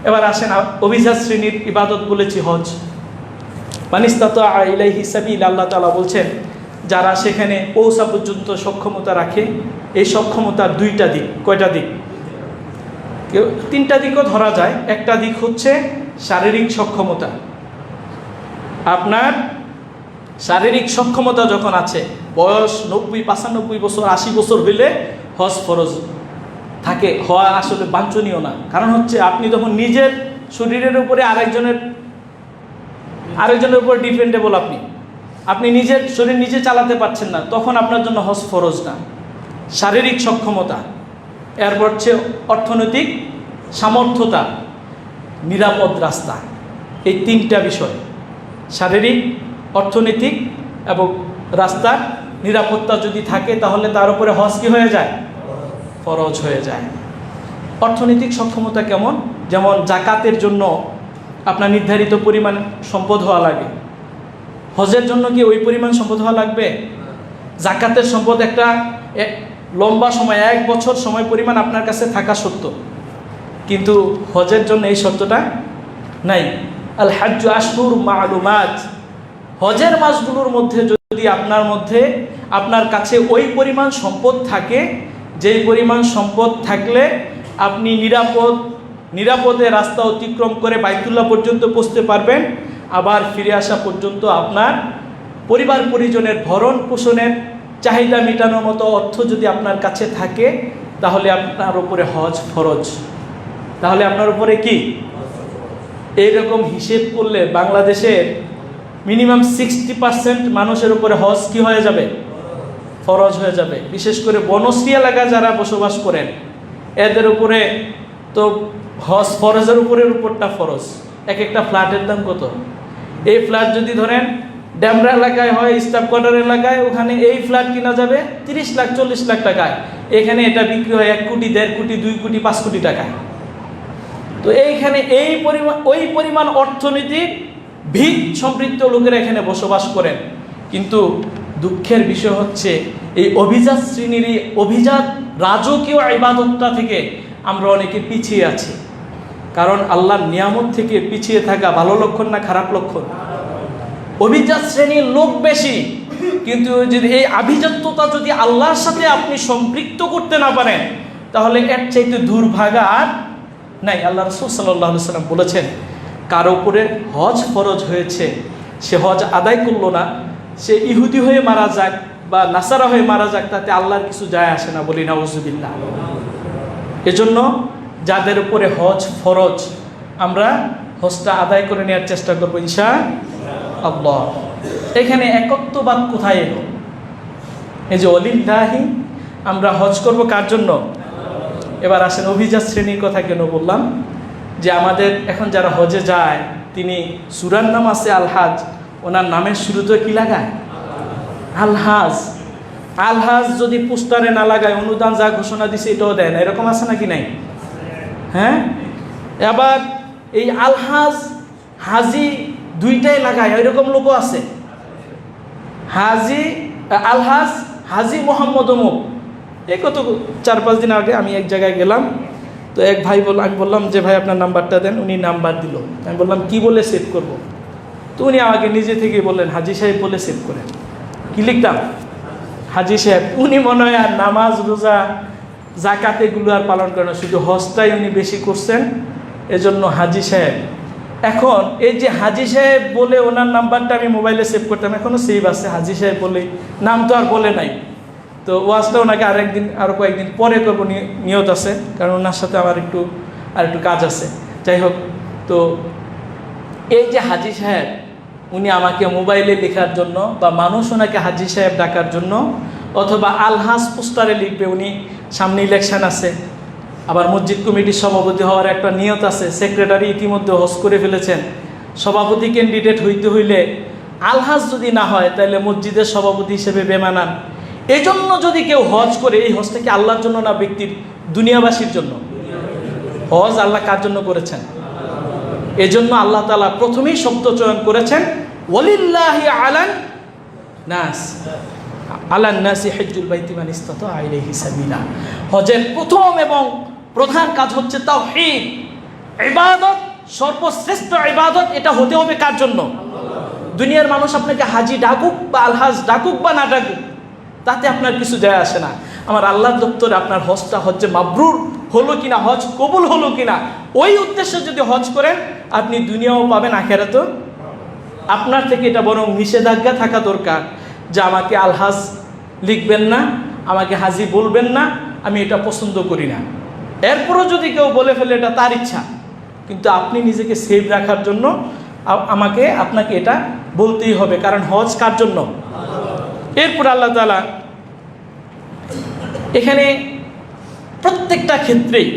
এবার আসেন, অভিজাত শ্রেণীর ইবাদত বলেছি হজ। মান ইসতাতাআ ইলাইহি সাবিলা। আল্লাহ তাআলা বলছেন যারা সেখানে পৌঁছা পর্যন্ত সক্ষমতা রাখে। এই সক্ষমতার দুইটা দিক, কয়টা দিক? তিনটা দিকও ধরা যায়। একটা দিক হচ্ছে শারীরিক সক্ষমতা। আপনার শারীরিক সক্ষমতা যখন আছে, বয়স 90-95 বছর 80 বছর হইলে হজ ফরজ থাকে, হওয়া আসলে বাঞ্ছনীয় না। কারণ হচ্ছে আপনি তখন নিজের শরীরের উপরে আরেকজনের উপর ডিপেন্ডেবল, আপনি নিজের শরীর নিজে চালাতে পারছেন না, তখন আপনার জন্য হজ ফরজ না। শারীরিক সক্ষমতা, এরপর হচ্ছে অর্থনৈতিক সামর্থ্যতা, নিরাপদ রাস্তা। এই তিনটা বিষয়, শারীরিক, অর্থনৈতিক এবং রাস্তার নিরাপত্তা যদি থাকে, তাহলে তার উপরে হজ কি হয়ে যায়? ফরজ হয়ে যায়। অর্থনৈতিক সক্ষমতা কেমন? যেমন জাকাতের জন্য আপনার নির্ধারিত পরিমাণ সম্পদ হওয়া লাগে। হজের জন্য কি ওই পরিমাণ সম্পদ হওয়া লাগবে? জাকাতের সম্পদ একটা লম্বা সময়, 1 বছর সময় পরিমাণ আপনার কাছে থাকা সত্য, কিন্তু হজের জন্য এই শর্তটা নাই। আল হাজ্জু আশহুর মা'লুমাত, হজের মাসগুলোর মধ্যে যদি আপনার কাছে ওই পরিমাণ সম্পদ থাকে, যেই পরিমাণ সম্পদ থাকলে আপনি নিরাপদে রাস্তা অতিক্রম করে বাইতুল্লাহ পর্যন্ত পৌঁছতে পারবেন, আবার ফিরে আসা পর্যন্ত আপনার পরিবার পরিজনের ভরণ পোষণের চাহিদা মেটানোর মতো অর্থ যদি আপনার কাছে থাকে, তাহলে আপনার উপরে হজ ফরজ। তাহলে আপনার উপরে কি? এইরকম হিসেব করলে বাংলাদেশের মিনিমাম 60% মানুষের উপরে হজ কি হয়ে যাবে? ফরজ হয়ে যাবে। বিশেষ করে বনশ্রী এলাকা যারা বসবাস করেন, এদের উপরে তো হজ ফরজের উপরটা ফরজ। এক একটা ফ্ল্যাটের দাম কত? এই ফ্ল্যাট যদি ধরেন ড্যামরা এলাকায় হয়, স্টাফ কোয়ার্টার এলাকায়, ওখানে এই ফ্ল্যাট কিনা যাবে 30 লাখ 40 লাখ টাকায়। এখানে এটা বিক্রি হয় 1 কোটি, 1.5 কোটি, 2 কোটি, 5 কোটি টাকায়। তো এইখানে ওই পরিমাণ অর্থনৈতিক ভিত সমৃদ্ধ লোকেরা এখানে বসবাস করেন, কিন্তু দুঃখের বিষয় হচ্ছে এই অভিজাত শ্রেণীর অভিজাত রাজকীয় ইবাদতটা থেকে আমরা অনেকে পিছিয়ে আছি। কারণ আল্লাহর নিয়ামত থেকে পিছিয়ে থাকা ভালো লক্ষণ না খারাপ লক্ষণ? অভিজাত শ্রেণীর লোক বেশি, কিন্তু যদি এই আভিজাত্যতা যদি আল্লাহর সাথে আপনি সম্পৃক্ত করতে না পারেন, তাহলে এর চাইতে দুর্ভাগা আর নাই। আল্লাহ রাসূল সাল্লাল্লাহু আলাইহি ওয়াসাল্লাম বলেছেন, কারো উপরে হজ ফরজ হয়েছে, সে হজ আদায় করলো না, সে ইহুদি হয়ে মারা যাক বা নাসারা হয়ে মারা যাক, তাতে আল্লাহর কিছু যায় আসে না, বলি নাউজুবিল্লাহ। এজন্য যাদের উপরে হজ ফরজ, আমরা হজটা আদায় করে নেওয়ার চেষ্টা করবো ইনশাআল্লাহ। এখানে একত্ববাদ কোথায় এলো? এই যে ওয়ালিল্লাহি, আমরা হজ করব কার জন্য? এবার আসেন অভিজাত শ্রেণীর কথা কেন বললাম, যে আমাদের এখন যারা হজে যায়, তিনি সূরার নাম আছে আল হাজ, ওনার নামের শুরুতে কি লাগায়? আল হাজ। আল হাজ যদি পোস্টারে না লাগায়, অনুদান যা ঘোষণা দিছে এটাও দেয় না, এরকম আছে নাকি নাই? হ্যাঁ, এবার এই আল হাজ হাজি দুইটাই লাগায়, এরকম লোকও আছে। হাজি আল হাজ হাজি মোহাম্মদ অমুক। এই কত 4-5 দিন আগে আমি এক জায়গায় গেলাম, তো এক ভাই আমি বললাম যে ভাই আপনার নাম্বারটা দেন। উনি নাম্বার দিল। আমি বললাম কি বলে সেভ করব? তো উনি আমাকে নিজে থেকে বললেন হাজি সাহেব বলে সেভ করেন। কি লিখতাম? হাজি সাহেব। উনি মনে হয় আর নামাজ রোজা জাকাত এগুলো আর পালন করেন না, শুধু হজটাই উনি বেশি করছেন, এজন্য হাজি সাহেব। এখন এই যে হাজি সাহেব বলে ওনার নাম্বারটা আমি মোবাইলে সেভ করতাম, এখনও সেভ আছে হাজি সাহেব বলে, নাম তো আর বলে নাই। তো ওয়াজটা ওনাকে আরও কয়েকদিন পরে করবো নিয়ত আছে, কারণ ওনার সাথে আমার একটু কাজ আছে। যাই হোক, তো এই যে হাজি সাহেব, উনি আমাকে মোবাইলে লেখার জন্য বা মানুষ ওনাকে হাজি সাহেব ডাকার জন্য, অথবা আলহাজ পোস্টারে লিখবে, উনি সামনে ইলেকশন আছে, আবার মসজিদ কমিটির সভাপতি হওয়ার একটা নিয়ত আছে, সেক্রেটারি ইতিমধ্যে হজ করে ফেলেছেন, সভাপতি ক্যান্ডিডেট হইতে হইলে আলহাজ যদি না হয় তাহলে মসজিদের সভাপতি হিসেবে বেমানান। এই জন্য যদি কেউ হজ করে, এই হজটা কি আল্লাহর জন্য না ব্যক্তির দুনিয়াবাসীর জন্য? হজ আল্লাহ কার জন্য করেছেন? এজন্য আল্লাহ তাআলা প্রথমেই শব্দ চয়ন করেছেন ওয়ালিল্লাহি আলান নাস, আলান নাসি হজ্জুল বাইতি মান ইসতাতা ইলাইহি সাবিলা। হজের প্রথম এবং প্রধান কাজ হচ্ছে তাওহীদ, ইবাদত, সর্বশ্রেষ্ঠ ইবাদত। এটা হতে হবে কার জন্য? দুনিয়ার মানুষ আপনাকে হাজি ডাকুক বা আলহাজ ডাকুক বা না ডাকুক, তাতে আপনার কিছু যায় আসে না। আমার আল্লাহর দপ্তরে আপনার হজ্জে মাবরুর হলো কিনা, হজ কবুল হলো কিনা, ওই উদ্দেশ্যে যদি হজ করেন আপনি দুনিয়াও পাবেন, আখেরাতেও। আপনার থেকে এটা বরং নিষেধাজ্ঞা থাকা দরকার যে আমাকে আলহাজ লিখবেন না, আমাকে হাজি বলবেন না, আমি এটা পছন্দ করি না। এরপরও যদি কেউ বলে ফেলে এটা তার ইচ্ছা, কিন্তু আপনি নিজেকে সেভ রাখার জন্য আপনাকে এটা বলতেই হবে, কারণ হজ কার জন্য? এরপর আল্লাহ তাআলা এখানে প্রত্যেকটা ক্ষেত্রেই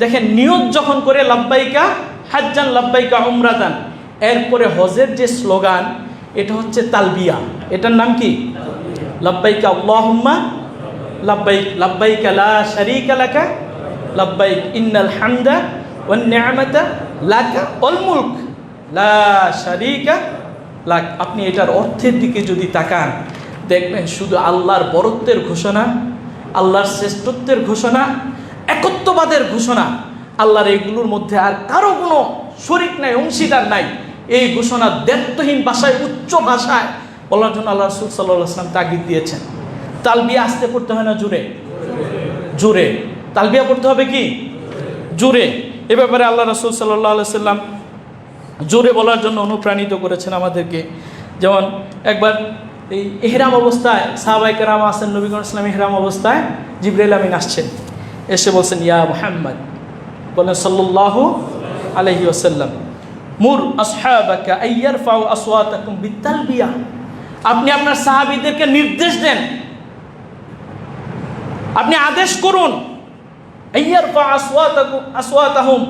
দেখেন, নিয়ত যখন করে লাব্বাইকা হাজ্জান লাব্বাইকা উমরাতান, এরপরে হজের যে স্লোগান এটা হচ্ছে তালবিয়া। এটার নাম কি? লাব্বাইকা আল্লাহুম্মা লাব্বাইক, লাব্বাইকা লা শারীকা লাকা লাব্বাইক, ইন্নাল হামদা ওয়ান নি'মাতা লাকা ওয়াল মুলক লা শারীকা লাক। আপনি এটার অর্থের দিকে যদি তাকান, দেখবেন শুধু আল্লাহর বরত্বের ঘোষণা, আল্লাহর শ্রেষ্ঠত্বের ঘোষণা, একত্ববাদের ঘোষণা। আল্লাহর এইগুলোর মধ্যে আর কারো কোনো শরীক নাই, অংশীদার নাই। এই ঘোষণা দ্ব্যর্থহীন ভাষায়, উচ্চ ভাষায় বলার জন্য আল্লাহ রাসূল সাল্লাল্লাহু আলাইহি ওয়াসাল্লাম তাগিদ দিয়েছেন। তালবিয়া আসতে পড়তে হয় না জোরে? জোরে তালবিয়া পড়তে হবে কি? জোরে। এ ব্যাপারে আল্লাহ রাসূল সাল্লাল্লাহু আলাইহি ওয়াসাল্লাম জোরে বলার জন্য অনুপ্রাণিত করেছেন আমাদেরকে। যেমন একবার এই ইহরাম অবস্থায় সাহাবায়ে কেরাম আছেন, নবী করিম সাল্লাল্লাহু আলাইহি ওয়াসাল্লাম ইহরাম অবস্থায় জিবরাইল আমিন আসছেন, এসে বলছেন ইয়া মুহাম্মদ, বলেন সাল্লাল্লাহু আলাইহি ওয়াসাল্লাম, মুর আসহাবাকা আইয়ারফাউ আসওয়াতাকুম বিতালবিয়া। আপনি আপনার সাহাবীদেরকে নির্দেশ দেন, আপনি আদেশ করুন, আইয়ারফাউ আসওয়াতাহুম,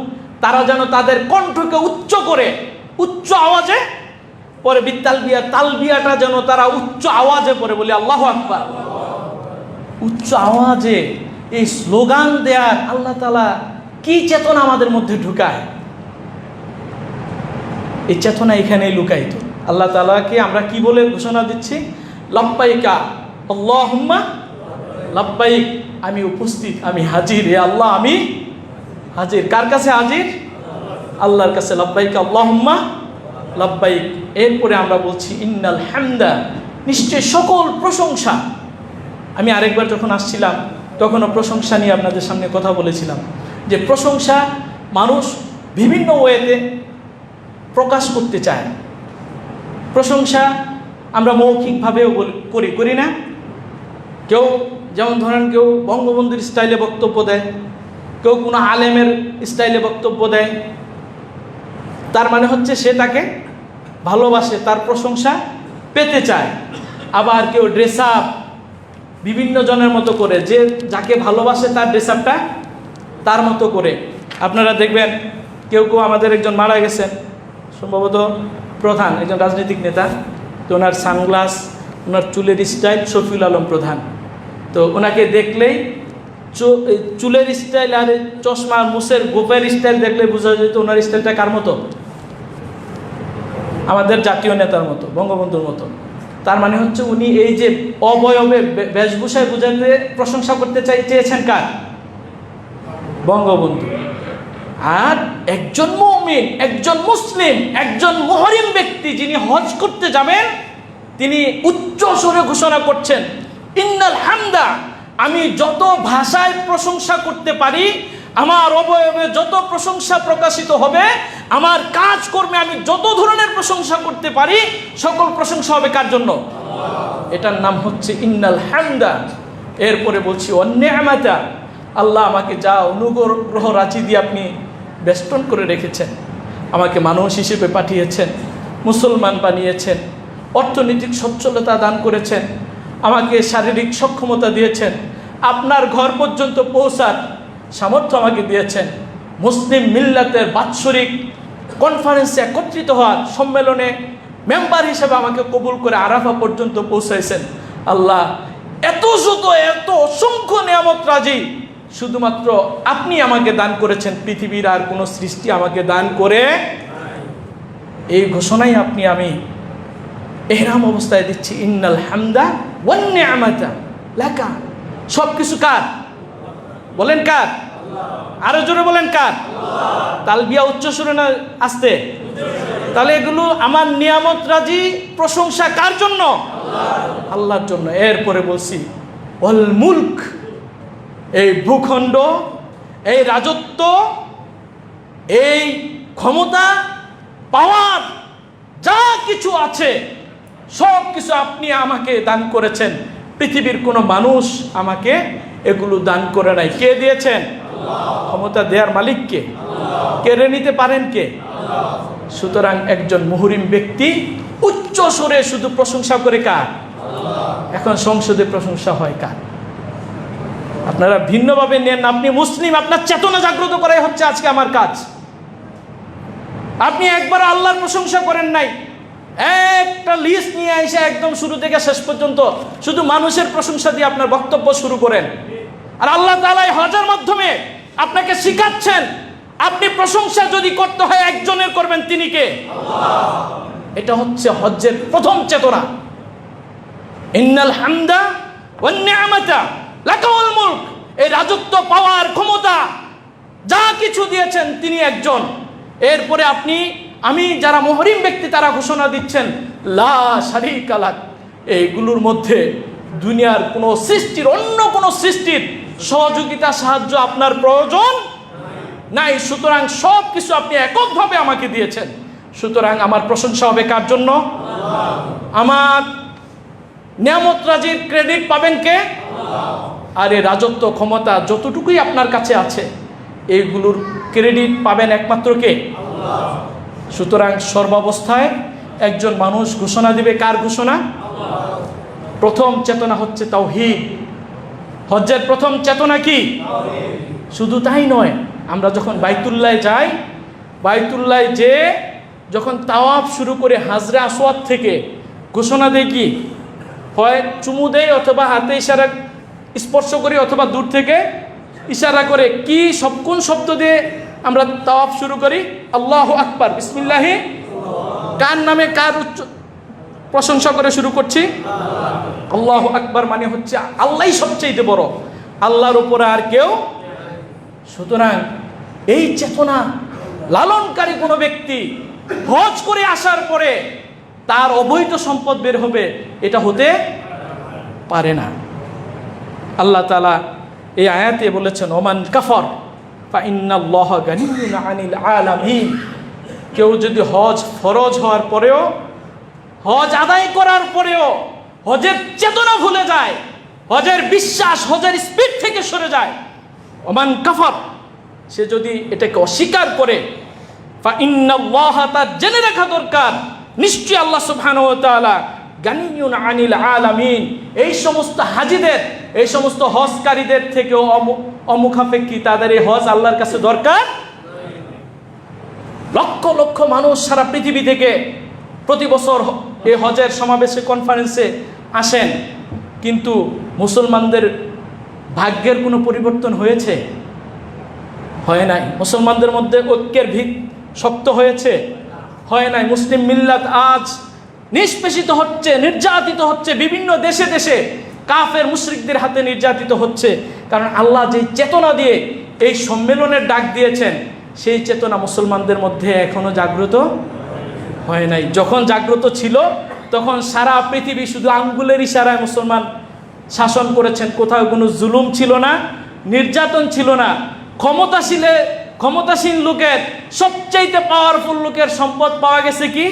তারা যেন তাদের কণ্ঠকে উচ্চ করে, উচ্চ আওয়াজে পরে, বিতালবিয়া, তালবিয়াটা যেন তারা উচ্চ আওয়াজে পড়ে, বলি আল্লাহু আকবার। উচ্চ আওয়াজে এই স্লোগান দেয়ার আল্লাহ তাআলা কি চেতনা আমাদের মধ্যে ঢুকায়, এই চেতনা এখানেই লুকায়িত। আল্লাহ তাআলাকে আমরা কি বলে ঘোষণা দিচ্ছি? লাব্বাইকা আল্লাহুম্মা লাব্বাইক, আমি উপস্থিত, আমি হাজির, হে আল্লাহ আমি হাজির। কার কাছে হাজির? আল্লাহর কাছে। লাব্বাইকা আল্লাহুম্মা লাব্বাইক। এরপরে আমরা বলছি ইন্নাল হামদা, নিশ্চয় সকল প্রশংসা। আমি আরেকবার যখন আসছিলাম তখনও প্রশংসা নিয়ে আপনাদের সামনে কথা বলেছিলাম, যে প্রশংসা মানুষ বিভিন্ন ওয়েতে প্রকাশ করতে চায়। প্রশংসা আমরা মৌখিকভাবেও করি না? কেউ যেমন ধরেন, কেউ বঙ্গবন্ধুর স্টাইলে বক্তব্য দেয়, কেউ কোনো আলেমের স্টাইলে বক্তব্য দেয়, তার মানে হচ্ছে সে তাকে ভালোবাসে, তার প্রশংসা পেতে চায়। আবার কেউ ড্রেস আপ বিভিন্ন জনের মতো করে, যে যাকে ভালোবাসে তার ড্রেস আপটা তার মতো করে। আপনারা দেখবেন কেউ আমাদের একজন মারা গেছেন, সম্ভবত প্রধান, একজন রাজনৈতিক নেতা, তো ওনার সানগ্লাস, ওনার চুলের স্টাইল শফিউল আলম প্রধান। তো ওনাকে দেখলেই চুলের স্টাইল আর চশমা মুসের গোপের স্টাইল দেখলে বোঝা যেত ওনার স্টাইলটা কার মতো? আমাদের জাতীয় নেতার মতো, বঙ্গবন্ধুর মতো। তার মানে হচ্ছে উনি এই যে অবয়বে বেশভূষায় বোঝাতে প্রশংসা করতে চেয়েছেন কার? বঙ্গবন্ধু। আর একজন মুমিন, একজন মুসলিম, একজন মুহরিম ব্যক্তি যিনি হজ করতে যাবেন, তিনি উচ্চ স্বরে ঘোষণা করছেন ইন্নাল হামদা, আমি যত ভাষায় প্রশংসা করতে পারি, আমার অবয়বে যত প্রশংসা প্রকাশিত হবে, আমার কাজ কর্মে আমি যত ধরনের প্রশংসা করতে পারি, সকল প্রশংসা হবে কার জন্য? এটার নাম হচ্ছে ইন্নাল হামদা। এরপরে বলছি ওয়ান্নি'মাতা, আল্লাহ আমাকে যা অনুগ্রহ রাশি দিয়ে আপনি বেষ্টন করে রেখেছেন, আমাকে মানুষ হিসেবে পাঠিয়েছেন, মুসলমান বানিয়েছেন, অর্থনৈতিক সচ্ছলতা দান করেছেন, আমাকে শারীরিক সক্ষমতা দিয়েছেন, আপনার ঘর পর্যন্ত পৌঁছার সামর্থ্য আমাকে দিয়েছেন, মুসলিম মিল্লাতের বাৎসরিক কনফারেন্সে একত্রিত হওয়ার সম্মেলনে মেম্বার হিসেবে আমাকে কবুল করে আরাফা পর্যন্ত পৌঁছাইছেন। আল্লাহ এত অসংখ্য নিয়ামত রাজি শুধুমাত্র আপনি আমাকে দান করেছেন, পৃথিবীর আর কোনো সৃষ্টি আমাকে দান করে। এই ঘোষণাই আমি ইহরাম অবস্থায় দিচ্ছি, ইন্নাল হামদা ওয়ান নি'মাতা লাকা। সব কিছু কার? বলেন কার? আরো জোরে বলেন কার? তালবিয়া উচ্চ সুরে না আস্তে? তাহলে এগুলো আমার নিয়ামত রাজি প্রশংসা কার জন্য? আল্লাহর জন্য। এরপরে বলছি ওয়াল মুলক, এই ভূখণ্ড, এই রাজত্ব, এই ক্ষমতা, পাওয়ার যা কিছু আছে সব কিছু আপনি আমাকে দান করেছেন। পৃথিবীর কোনো মানুষ আমাকে এগুলো দান করে নাই। কে দিয়েছেন? ক্ষমতা দেওয়ার মালিক কে? কেড়ে নিতে পারেন কে? সুতরাং একজন মুহরিম ব্যক্তি উচ্চ সুরে শুধু প্রশংসা করে কার? এখন সংসদে প্রশংসা হয় কার? আপনারা ভিন্নভাবে নেন। আপনি মুসলিম, আপনার চেতনা জাগ্রত করাই হচ্ছে আজকে আমার কাজ। আপনি একবার আল্লাহর প্রশংসা করেন নাই, একটা লিস্ট নিয়ে এসে একদম শুরু থেকে শেষ পর্যন্ত শুধু মানুষের প্রশংসা দিয়ে আপনার বক্তব্য শুরু করেন। আর আল্লাহ তাআলা হজের মাধ্যমে আপনাকে শিখাচ্ছেন আপনি প্রশংসা যদি করতে হয় একজনের করবেন, তিনি কে? আল্লাহ। এটা হচ্ছে হজ্জের প্রথম চেতনা। ইন্নাল হামদা ওয়ান নি'মাতা লাকাল মুলক, এই রাজত্ব, পাওয়ার, ক্ষমতা যা কিছু দিয়েছেন তিনি একজন। এরপরে আমি যারা মুহরিম ব্যক্তি তারা ঘোষণা দিচ্ছেন লা শারীকা লাক, এইগুলোর মধ্যে দুনিয়ার কোনো সৃষ্টির, অন্য কোনো সৃষ্টির সহযোগিতা, সাহায্য আপনার প্রয়োজন নাই। সুতরাং সব কিছু আপনি এককভাবে আমাকে দিয়েছেন। সুতরাং আমার প্রশংসা হবে কার জন্য? আমার নিয়ামত রাজির ক্রেডিট পাবেন কে? আর এই রাজত্ব, ক্ষমতা যতটুকুই আপনার কাছে আছে এইগুলোর ক্রেডিট পাবেন একমাত্র কে? সুতরাং সর্বাবস্থায় একজন মানুষ ঘোষণা দিবে কার ঘোষণা? প্রথম চেতনা হচ্ছে তাওহীদ। হজ্জের প্রথম চেতনা কি? শুধু তাই নয়, আমরা যখন বাইতুল্লাহ যাই, বাইতুল্লাহ যে যখন তাওয়াফ শুরু করে হাজরে আসওয়াদ থেকে ঘোষণা দেয় কি? হয় চুমু দেয় অথবা হাতে ইশারা স্পর্শ করি অথবা দূর থেকে ইশারা করে। কি কোন শব্দ দিয়ে আমরা তাওয়াফ শুরু করি? আল্লাহু আকবার, বিসমিল্লাহি। কার নামে, কার প্রশংসা করে শুরু করছি? আল্লাহু আকবার মানে হচ্ছে আল্লাহই সবচেয়ে বড়, আল্লাহর উপরে আর কেউ। সুতরাং এই চেতনা লালনকারী কোনো ব্যক্তি হজ করে আসার পরে তার অবৈধ সম্পদ বের হবে, এটা হতে পারে না। আল্লাহ তাআলা এই আয়াতে বলেছেন ওমান কাফার ফাইন্নাল্লাহা গানিয়্যুন আনিল আলামিন। কেউ যদি হজ ফরজ হওয়ার পরেও, হজ আদায় করার পরেও হজের চেতনা ভুলে যায়, হজের বিশ্বাস, হজের স্পিড থেকে সরে যায়, ওমান কাফার, সে যদি এটাকে অস্বীকার করে, ফাইন্নাল্লাহা, তার জেনে রাখা দরকার নিশ্চয়ই আল্লাহ সুবহানাহু ওয়া তাআলা গানিয়্যুন আনিল আলামিন, এই সমস্ত হাজিদের, এই সমস্ত হজকারীদের থেকেও অমুখাপেক্ষী। তাদের এই হজ আল্লাহর কাছে দরকার। লক্ষ লক্ষ মানুষ সারা পৃথিবী থেকে প্রতি বছর এই হজের সমাবেশে, কনফারেন্সে আসেন, কিন্তু মুসলমানদের ভাগ্যের কোনো পরিবর্তন হয়েছে? হয় নাই। মুসলমানদের মধ্যে ঐক্যের ভিত শক্ত হয়েছে? হয় নাই। মুসলিম মিল্লাত আজ নিষ্পেষিত হচ্ছে, নির্যাতিত হচ্ছে, বিভিন্ন দেশে দেশে কাফের মুশরিকদের হাতে নির্যাতিত হচ্ছে। কারণ আল্লাহ যে চেতনা দিয়ে এই সম্মেলনের ডাক দিয়েছেন, সেই চেতনা মুসলমানদের মধ্যে এখনো জাগ্রত হয় নাই। যখন জাগ্রত ছিল তখন সারা পৃথিবী শুধু আঙ্গুলের ইশারায় মুসলমান শাসন করেছেন। কোথাও কোনো জুলুম ছিল না, নির্যাতন ছিল না। ক্ষমতাসীন লোকের, সবচাইতে পাওয়ারফুল লোকের সম্পদ পাওয়া গেছে কি?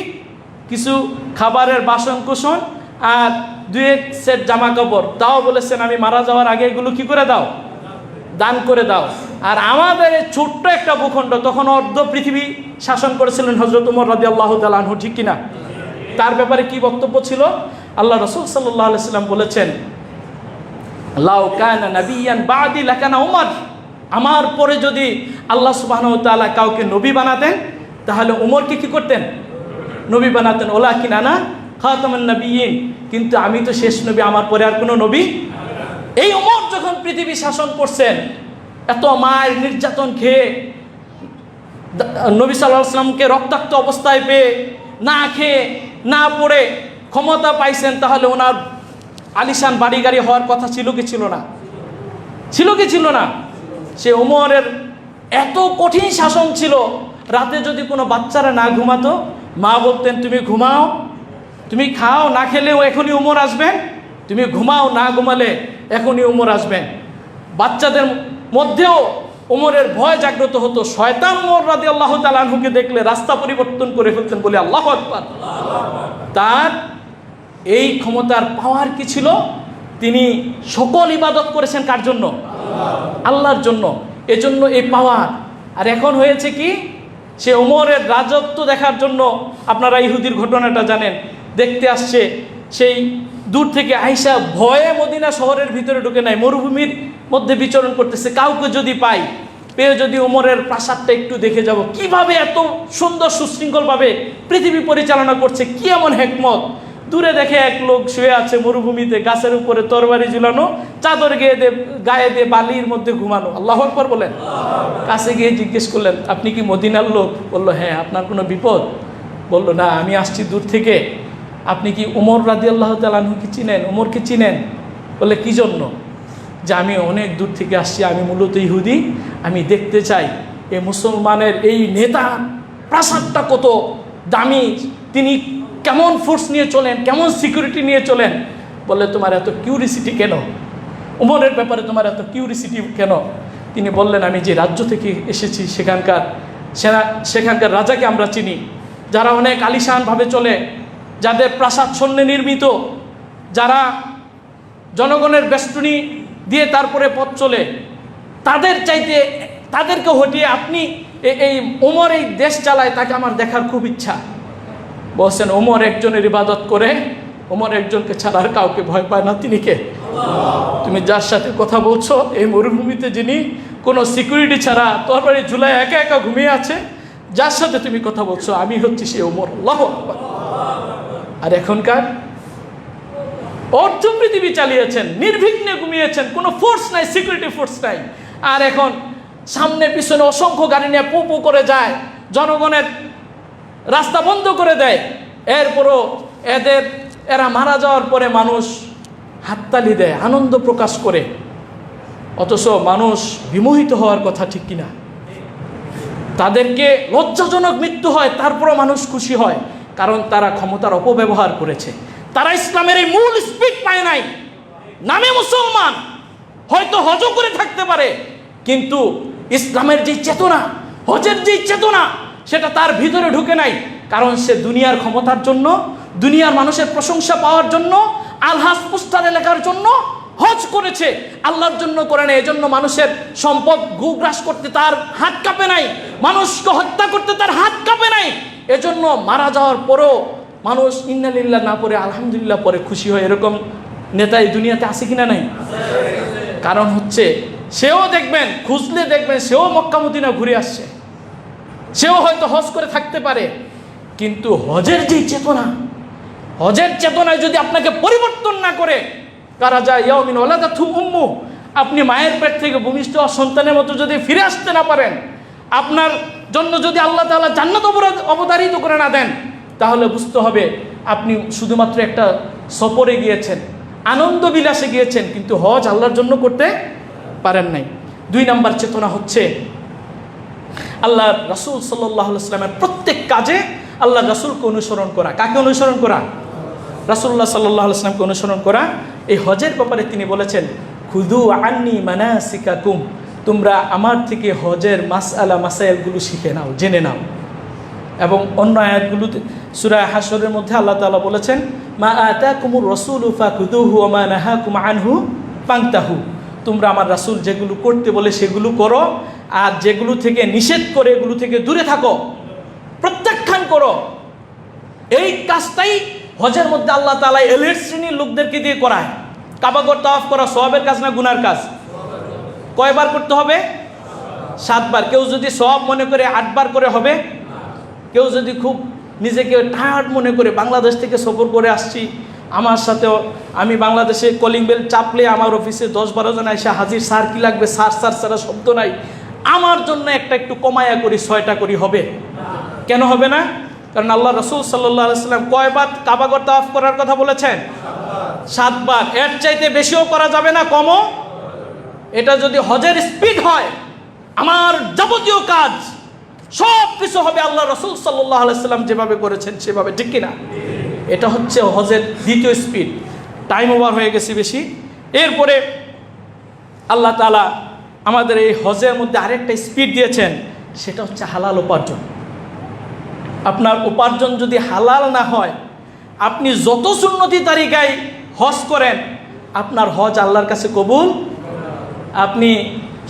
কিছু খাবারের বাসন কুসন আর 2 সেট জামা কাপড়। তাও বলেছেন আমি মারা যাওয়ার আগে এগুলো কি করে দাও? দান করে দাও। আর আমাদের এই ছোট্ট একটা ভূখণ্ড, তখন অর্ধ পৃথিবী শাসন করেছিলেন হযরত ওমর রাদিয়াল্লাহু তাআলা আনহু, ঠিক কিনা? তার ব্যাপারে কি বক্তব্য ছিল? আল্লাহ রাসূল সাল্লাল্লাহু আলাইহি ওয়াসাল্লাম বলেছেন লাউ কানা নাবিয়ান বাদি লাকানা উমর, আমার পরে যদি আল্লাহ সুবহানাহু ওয়া তাআলা কাউকে নবী বানাতেন তাহলে উমরকে কি করতেন? নবী বানাতেন। ওলাকিন আনা খাতামুন নবিয়্যিন, কিন্তু আমি তো শেষ নবী, আমার পরে আর কোনো নবী। এই উমর যখন পৃথিবী শাসন করছেন, এত মায়ের নির্যাতন খেয়ে, নবী সাল্লাল্লাহু আলাইহি ওয়াসাল্লামকে রক্তাক্ত অবস্থায় পেয়ে, না খেয়ে না পড়ে ক্ষমতা পাইছেন, তাহলে ওনার আলিশান বাড়ি গাড়ি হওয়ার কথা ছিল কি ছিল না? ছিল কি ছিল না? সে উমরের এত কঠিন শাসন ছিল, রাতে যদি কোনো বাচ্চারা না ঘুমাতো মা বলতেন তুমি ঘুমাও, তুমি খাও, না খেলেও এখনই উমর আসবেন, তুমি ঘুমাও, না ঘুমালে এখনই উমর আসবেন। বাচ্চাদের মধ্যেও উমরের ভয় জাগ্রত হতো। শয়তান উমর রাদিয়াল্লাহু তাআলা আনহুকে দেখলে রাস্তা পরিবর্তন করে ফেলতেন, বলে আল্লাহু আকবার। তার এই ক্ষমতার পাওয়ার কি ছিল? তিনি সকল ইবাদত করেছেন কার জন্য? আল্লাহর জন্য। এজন্য এই পাওয়ার। আর এখন হয়েছে কি, সে উমরের রাজত্ব দেখার জন্য, আপনারা ইহুদির ঘটনাটা জানেন, দেখতে আসছে, সেই দূর থেকে আইসা ভয়ে মদিনা শহরের ভিতরে ঢুকে নাই, মরুভূমির মধ্যে বিচরণ করতেছে। কাউকে যদি পাই, পেয়ে যদি উমরের প্রাসাদটা একটু দেখে যাব, কিভাবে এত সুন্দর সুশৃঙ্খলভাবে পৃথিবী পরিচালনা করছে, কি এমন হেকমত। দূরে দেখে এক লোক শুয়ে আছে মরুভূমিতে, গাছের উপরে তরবারি ঝুলানো, চাদর গায়ে দিয়ে বালির মধ্যে ঘুমানো। আল্লাহু আকবার বলেন। কাছে গিয়ে জিজ্ঞেস করলেন, আপনি কি মদিনার লোক? বলল, হ্যাঁ। আপনার কোনো বিপদ? বলল, না, আমি আসছি দূর থেকে। আপনি কি উমর রাদিয়াল্লাহু তাআলা আনহুকে চিনেন? উমরকে চিনেন? বলে, কি জন্য? যে আমি অনেক দূর থেকে আসছি, আমি মূলত ইহুদি, আমি দেখতে চাই এই মুসলমানের এই নেতা প্রাসাদটা কত দামি, তিনি কেমন ফোর্স নিয়ে চলেন, কেমন সিকিউরিটি নিয়ে চলেন। বলে, তোমার এত কিউরিসিটি কেন? উমরের ব্যাপারে তোমার এত কিউরিসিটি কেন? তিনি বললেন, আমি যে রাজ্য থেকে এসেছি সেখানকার রাজাকে আমরা চিনি, যারা অনেক আলিশানভাবে চলে, যাদের প্রাসাদ স্বর্ণে নির্মিত, যারা জনগণের বেষ্টনী দিয়ে তারপরে পথ চলে, তাদেরকে হটিয়ে আপনি এই ওমর এই দেশ চালায়, তাকে আমার দেখার খুব ইচ্ছা। বলছেন, ওমর একজনের ইবাদত করে, ওমর একজনকে ছাড়া আর কাউকে ভয় পায় না। তিনি কে? তুমি যার সাথে কথা বলছো, এই মরুভূমিতে যিনি কোনো সিকিউরিটি ছাড়া তরবারি ঝুলায় একা একা ঘুমিয়ে আছে, যার সাথে তুমি কথা বলছো, আমি হচ্ছি সে ওমর। আল্লাহু আকবার। আর এখনকার অর্ধ পৃথিবী চালিয়েছেন, নির্বিঘ্নে ঘুমিয়েছেন, কোনো ফোর্স নাই, সিকিউরিটি ফোর্স নাই। আর এখন সামনে পিছনে অসংখ্য গাড়ি নিয়ে পু পু করে যায়, জনগণের রাস্তা বন্ধ করে দেয়। এরপরও এরা মারা যাওয়ার পরে মানুষ হাততালি দেয়, আনন্দ প্রকাশ করে। অথচ মানুষ বিমোহিত হওয়ার কথা, ঠিক কিনা? তাদেরকে লজ্জাজনক মৃত্যু হয়, তারপরও মানুষ খুশি হয়, কারণ তারা ক্ষমতার অপব্যবহার করেছে। তারা ইসলামের এই মূল স্পিরিট পায় নাই। নামে মুসলমান, হয়তো হজও করে থাকতে পারে, কিন্তু ইসলামের যে চেতনা, হজের যে চেতনা, সেটা তার ভিতরে ঢুকে নাই। কারণ সে দুনিয়ার ক্ষমতার জন্য, দুনিয়ার মানুষের প্রশংসা পাওয়ার জন্য, আলহাজ পোস্টারে লেখার জন্য হজ করেছে, আল্লাহর জন্য করে না। এজন্য মানুষের সম্পদ গুগ্রাস করতে তার হাত কাঁপে নাই, মানুষকে হত্যা করতে তার হাত কাঁপে নাই। এজন্য মারা যাওয়ার পরও মানুষ ইন্না লিল্লাহ না পড়ে আলহামদুলিল্লাহ পরে খুশি হয়। এরকম নেতা এই দুনিয়াতে আছে কিনা? নাই। কারণ হচ্ছে, সেও দেখবেন, খুঁজলে দেখবেন, সেও মক্কা মদিনা ঘুরে আসছে, সেও হয়তো হজ করে থাকতে পারে, কিন্তু হজের যে চেতনা, হজের চেতনায় যদি আপনাকে পরিবর্তন না করে, কারা যায় ইয়াউমিন ওয়ালাদাতহু উম্মু, আপনি মায়ের পেট থেকে ভূমিষ্ঠ সন্তানের মতো যদি ফিরে আসতে না পারেন, আপনার জন্য যদি আল্লাহ তাআলা জান্নাত অবধারিত করে না দেন, তাহলে বুঝতে হবে আপনি শুধুমাত্র একটা সফরে গিয়েছেন, আনন্দ বিলাসে গিয়েছেন, কিন্তু হজ আল্লাহর জন্য করতে পারেন নাই। 2 নম্বর চেতনা হচ্ছে আল্লাহ রাসূল সাল্লাল্লাহু আলাইহি ওয়াসাল্লামের প্রত্যেক কাজে আল্লাহ রাসূলকে অনুসরণ করা। কাকে অনুসরণ করা? রাসূলুল্লাহ সাল্লাল্লাহু আলাইহি ওয়াসাল্লামকে অনুসরণ করা। এই হজের ব্যাপারে তিনি বলেছেন, খুযু আন্নী মানাসিকাকুম, তোমরা আমার থেকে হজের মাসাইলগুলো শিখে নাও, জেনে নাও। এবং অন্য আয়াতগুলোতে সূরা হাশরের মধ্যে আল্লাহ তাআলা বলেছেন, মা আতাকুমুর রাসূলু ফাখুযুহু ওয়া মা নাহাকুম আনহু ফান্তাহু, তোমরা আমার রাসূল যেগুলো করতে বলে সেগুলো করো, আর যেগুলো থেকে নিষেধ করে এগুলো থেকে দূরে থাকো, প্রত্যাখ্যান করো। এই কাজটাই হজের মধ্যে আল্লাহ তাআলা এলিট শ্রেণীর লোকদেরকে দিয়ে করায়। কাবাগর তাওয়াফ করা সওয়াবের কাজ না গুনার কাজ? কয়বার করতে হবে? 7 বার। কেউ যদি সওয়াব মনে করে 8 বার করে হবে। কেউ যদি খুব নিজেকে টায়ার্ড মনে করে, বাংলাদেশ থেকে সফর করে আসছি, আমার সাথেও আমি বাংলাদেশে কলিং বেল চাপলে আমার অফিসে 10-12 জন এসে হাজির, স্যার কি লাগবে, স্যার স্যার ছাড়া শব্দ নাই, আমার জন্য একটু কমায়া করি, 6টা করি, হবে? কেন হবে না? কারণ আল্লাহ রাসূল সাল্লাল্লাহু আলাইহি ওয়াসাল্লাম কয়বার কাবাগর তাওয়াফ করার কথা বলেছেন? 7 বার। এর চাইতে বেশিও করা যাবে না, কমও। এটা যদি হজের স্পিড হয়, আমার যাবতীয় কাজ সব কিছু হবে আল্লাহ রাসূল সাল্লাল্লাহু আলাইহি সাল্লাম যেভাবে করেছেন সেভাবে, ঠিক কিনা? এটা হচ্ছে হজের দ্বিতীয় স্পিড। টাইম ওভার হয়ে গেছে বেশি। এরপরে আল্লাহ তাআলা আমাদের এই হজের মধ্যে আরেকটা স্পিড দিয়েছেন, সেটা হচ্ছে হালাল উপার্জন। আপনার উপার্জন যদি হালাল না হয়, আপনি যত সুন্নতি তারিকায় হজ করেন, আপনার হজ আল্লাহর কাছে কবুল। আপনি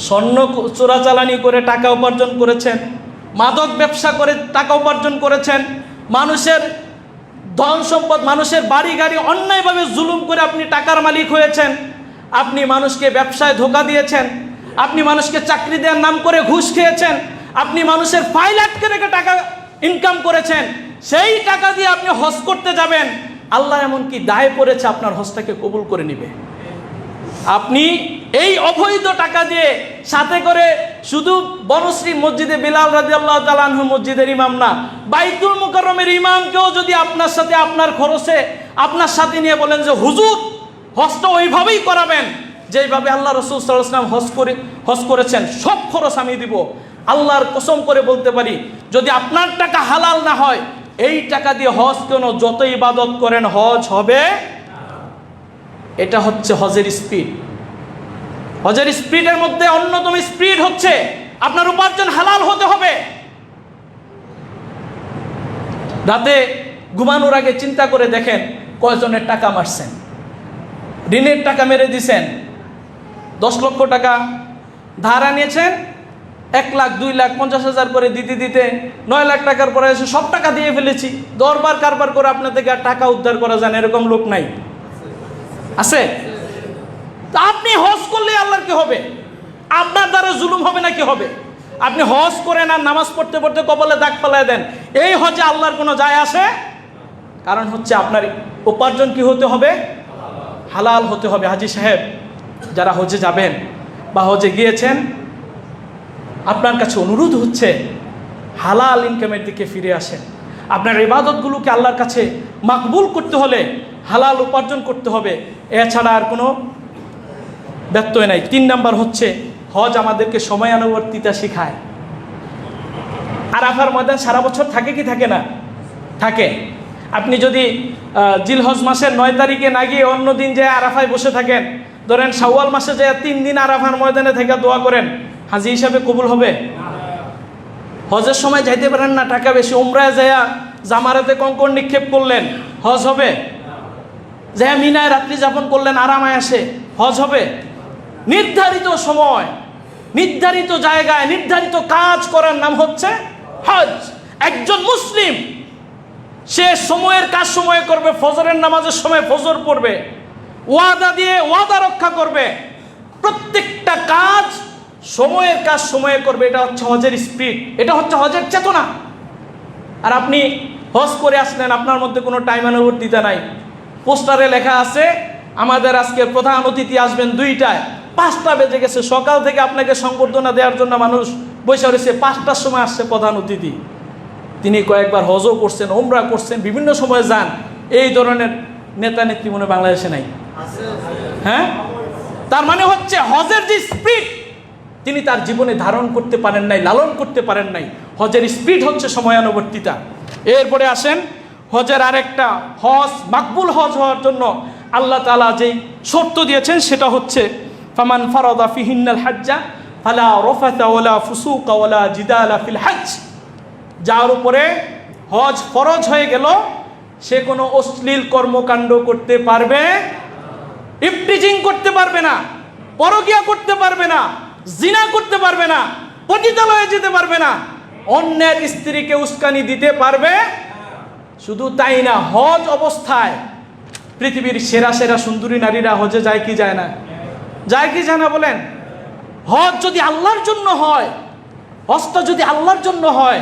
স্বর্ণ চোরাচালানি করে টাকা উপার্জন করেছেন, মাদক ব্যবসা করে টাকা উপার্জন করেছেন, মানুষের ধন সম্পদ, মানুষের বাড়ি গাড়ি অন্যায়ভাবে জুলুম করে আপনি টাকার মালিক হয়েছেন, আপনি মানুষকে ব্যবসায় ধোঁকা দিয়েছেন, আপনি মানুষকে চাকরি দেওয়ার নাম করে ঘুষ খেয়েছেন, আপনি মানুষের ফাইল আটকে রেখে টাকা ইনকাম করেছেন, সেই টাকা দিয়ে আপনি হজ করতে যাবেন, আল্লাহ এমনকি দায় পড়েছে আপনার হজটাকে কবুল করে নিবে। আপনি এই অবৈধ টাকা দিয়ে সাথে করে শুধু বনশ্রী মসজিদে বিলাল রাদিয়াল্লাহু তাআলা আনহু মসজিদের ইমাম না, বাইতুল মুকাররমের ইমামকেও যদি আপনার সাথে আপনার খরচে আপনার সাথে নিয়ে বলেন যে হুজুর হজটা ওইভাবেই করাবেন যেইভাবে আল্লাহ রাসূল সাল্লাল্লাহু আলাইহি ওয়াসাল্লাম হজ করেছেন, সব খরচ আমি দিব, আল্লাহর কসম করে বলতে পারি, যদি আপনার টাকা হালাল না হয়, এই টাকা দিয়ে হজ কেন যত ইবাদত করেন হজ হবে। এটা হচ্ছে হজের স্পিড। হজের স্পিডের মধ্যে অন্যতম স্পিড হচ্ছে আপনার উপার্জন হালাল হতে হবে। রাতে ঘুমানোর আগে চিন্তা করে দেখেন কয়জনের টাকা মারছেন, ঋণের টাকা মেরে দিছেন, 10 লক্ষ টাকা ধার আনিয়েছেন, 1 লাখ 2 লাখ 50,000 করে দিতে দিতে 9 লাখ টাকার পরে এসে সব টাকা দিয়ে ফেলেছি, দরবার কারবার করে আপনার থেকে আর টাকা উদ্ধার করা যায় না, এরকম লোক নাই? আছে? তা আপনি হজ করলে আল্লাহর কি হবে? আপনার দ্বারা জুলুম হবে না কি হবে? আপনি হজ করেন আর নামাজ পড়তে পড়তে কপালে দাগ ফেলায় দেন, এই হজে আল্লাহর কোনো যায় আসে? কারণ হচ্ছে আপনার উপার্জন কি হতে হবে? হালাল হতে হবে। হাজী সাহেব, যারা হজে যাবেন বা হজে গিয়েছেন, আপনার কাছে অনুরোধ হচ্ছে হালাল ইনকামের দিকে ফিরে আসেন। আপনার ইবাদতগুলোকে আল্লাহর কাছে মাকবুল করতে হলে হালাল উপার্জন করতে হবে, এছাড়া আর কোনো ব্যত্যয় নাই। 3 নাম্বার হচ্ছে হজ আমাদেরকে সময়ানুবর্তিতা শেখায়। আরাফার ময়দান সারা বছর থাকে কি থাকে না? থাকে। আপনি যদি জিলহজ মাসের 9 তারিখে না গিয়ে অন্য দিন যে আরাফায় বসে থাকেন, ধরেন শাওয়াল মাসে যে 3 দিন আরাফার ময়দানে থেকে দোয়া করেন, হাজি হিসাবে কবুল হবে? হজের সময় যাইতে পারেন না, টাকা বেশি, উমরায় যায়া জামারাতে কঙ্কর নিক্ষেপ করলেন, হজ হবে? যায়া মিনায় রাত্রি যাপন করলেন, আরামায় আসে, হজ হবে? নির্ধারিত সময়, নির্ধারিত জায়গায়, নির্ধারিত কাজ করার নাম হচ্ছে হজ। একজন মুসলিম সে সময়ের কাজ সময়ে করবে, ফজরের নামাজের সময় ফজর পড়বে, ওয়াদা দিয়ে ওয়াদা রক্ষা করবে, প্রত্যেকটা কাজ সময়ের কাজ সময়ে করবে। এটা হচ্ছে হজের স্পিড, এটা হচ্ছে হজের চেতনা। আর আপনি হজ করে আসলেন, আপনার মধ্যে কোনো টাইম অনুবর্তিতা নাই। পোস্টারে লেখা আছে আমাদের আজকের প্রধান অতিথি আসবেন 2টায়, 5টা বেজে গেছে, সকাল থেকে আপনাকে সংবর্ধনা দেওয়ার জন্য মানুষ বসে রয়েছে, 5টার সময় আসছে প্রধান অতিথি। তিনি কয়েকবার হজও করছেন, ওমরা করছেন, বিভিন্ন সময় যান। এই ধরনের নেতা নেত্রী মনে বাংলাদেশে নাই? হ্যাঁ, তার মানে হচ্ছে হজের যে স্পিড তিনি তার জীবনে ধারণ করতে পারেন নাই, লালন করতে পারেন নাই। হজের স্পিড হচ্ছে সময়ানুবর্তিতা। এরপরে আসেন হজের আরেকটা, হজ মাকবুল হজ হওয়ার জন্য আল্লাহ তাআলা যেই শর্ত দিয়েছেন সেটা হচ্ছে ফামান ফারাদা ফিহিন্নাল হাজ্জা ফালা রাফাতা ওয়ালা ফুসুকা ওয়ালা জিদালা ফিল হজ। যার উপরে হজ ফরজ হয়ে গেল সে কোনো অশ্লীল কর্মকাণ্ড করতে পারবে, ইফটিজিং করতে পারবে না, পরকিয়া করতে পারবে না, জিনা করতে পারবে না, পতিতালয়ে যেতে পারবে না, অন্যের স্ত্রীকে উস্কানি দিতে পারবে। শুধু তাই না, হজ অবস্থায় পৃথিবীর সেরা সেরা সুন্দরী নারীরা হজে যায় কি যায় না? যায় কি যায় না বলেন? হজ যদি আল্লাহর জন্য হয়, হজটা যদি আল্লাহর জন্য হয়,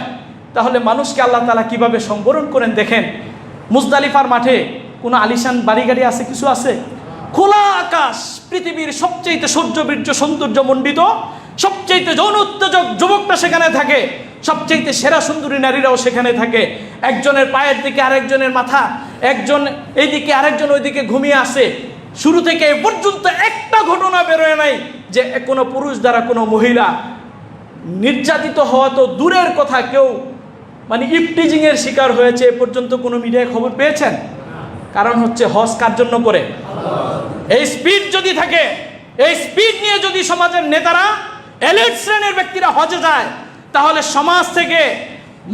তাহলে মানুষকে আল্লাহ তাআলা কিভাবে সংবরণ করেন দেখেন। মুজদালিফার মাঠে কোনো আলিশান বাড়ি গাড়ি আছে? কিছু আছে? খোলা আকাশ, পৃথিবীর সবচেয়ে সৌর্যবীর্য সৌন্দর্যমণ্ডিত, সবচেয়ে যৌন উত্তেজক যুবকটা সেখানে থাকে, সবচেয়ে সেরা সুন্দরী নারীরাও সেখানে থাকে। একজনের পায়ের দিকে আরেকজনের মাথা, একজন এইদিকে আরেকজন ওইদিকে ঘুমিয়ে আসে। শুরু থেকে এ পর্যন্ত একটা ঘটনা বেরোয় নাই যে কোনো পুরুষ দ্বারা কোনো মহিলা নির্যাতিত হওয়া তো দূরের কথা, কেউ মানে ইফটিজিংয়ের শিকার হয়েছে এ পর্যন্ত কোনো মিডিয়ায় খবর পেয়েছেন? কারণ হচ্ছে হজ কার জন্য করে? এই স্পিড যদি থাকে, এই স্পিড নিয়ে যদি সমাজের নেতারা, এলিট শ্রেণীর ব্যক্তিরা হজে যায়, তাহলে সমাজ থেকে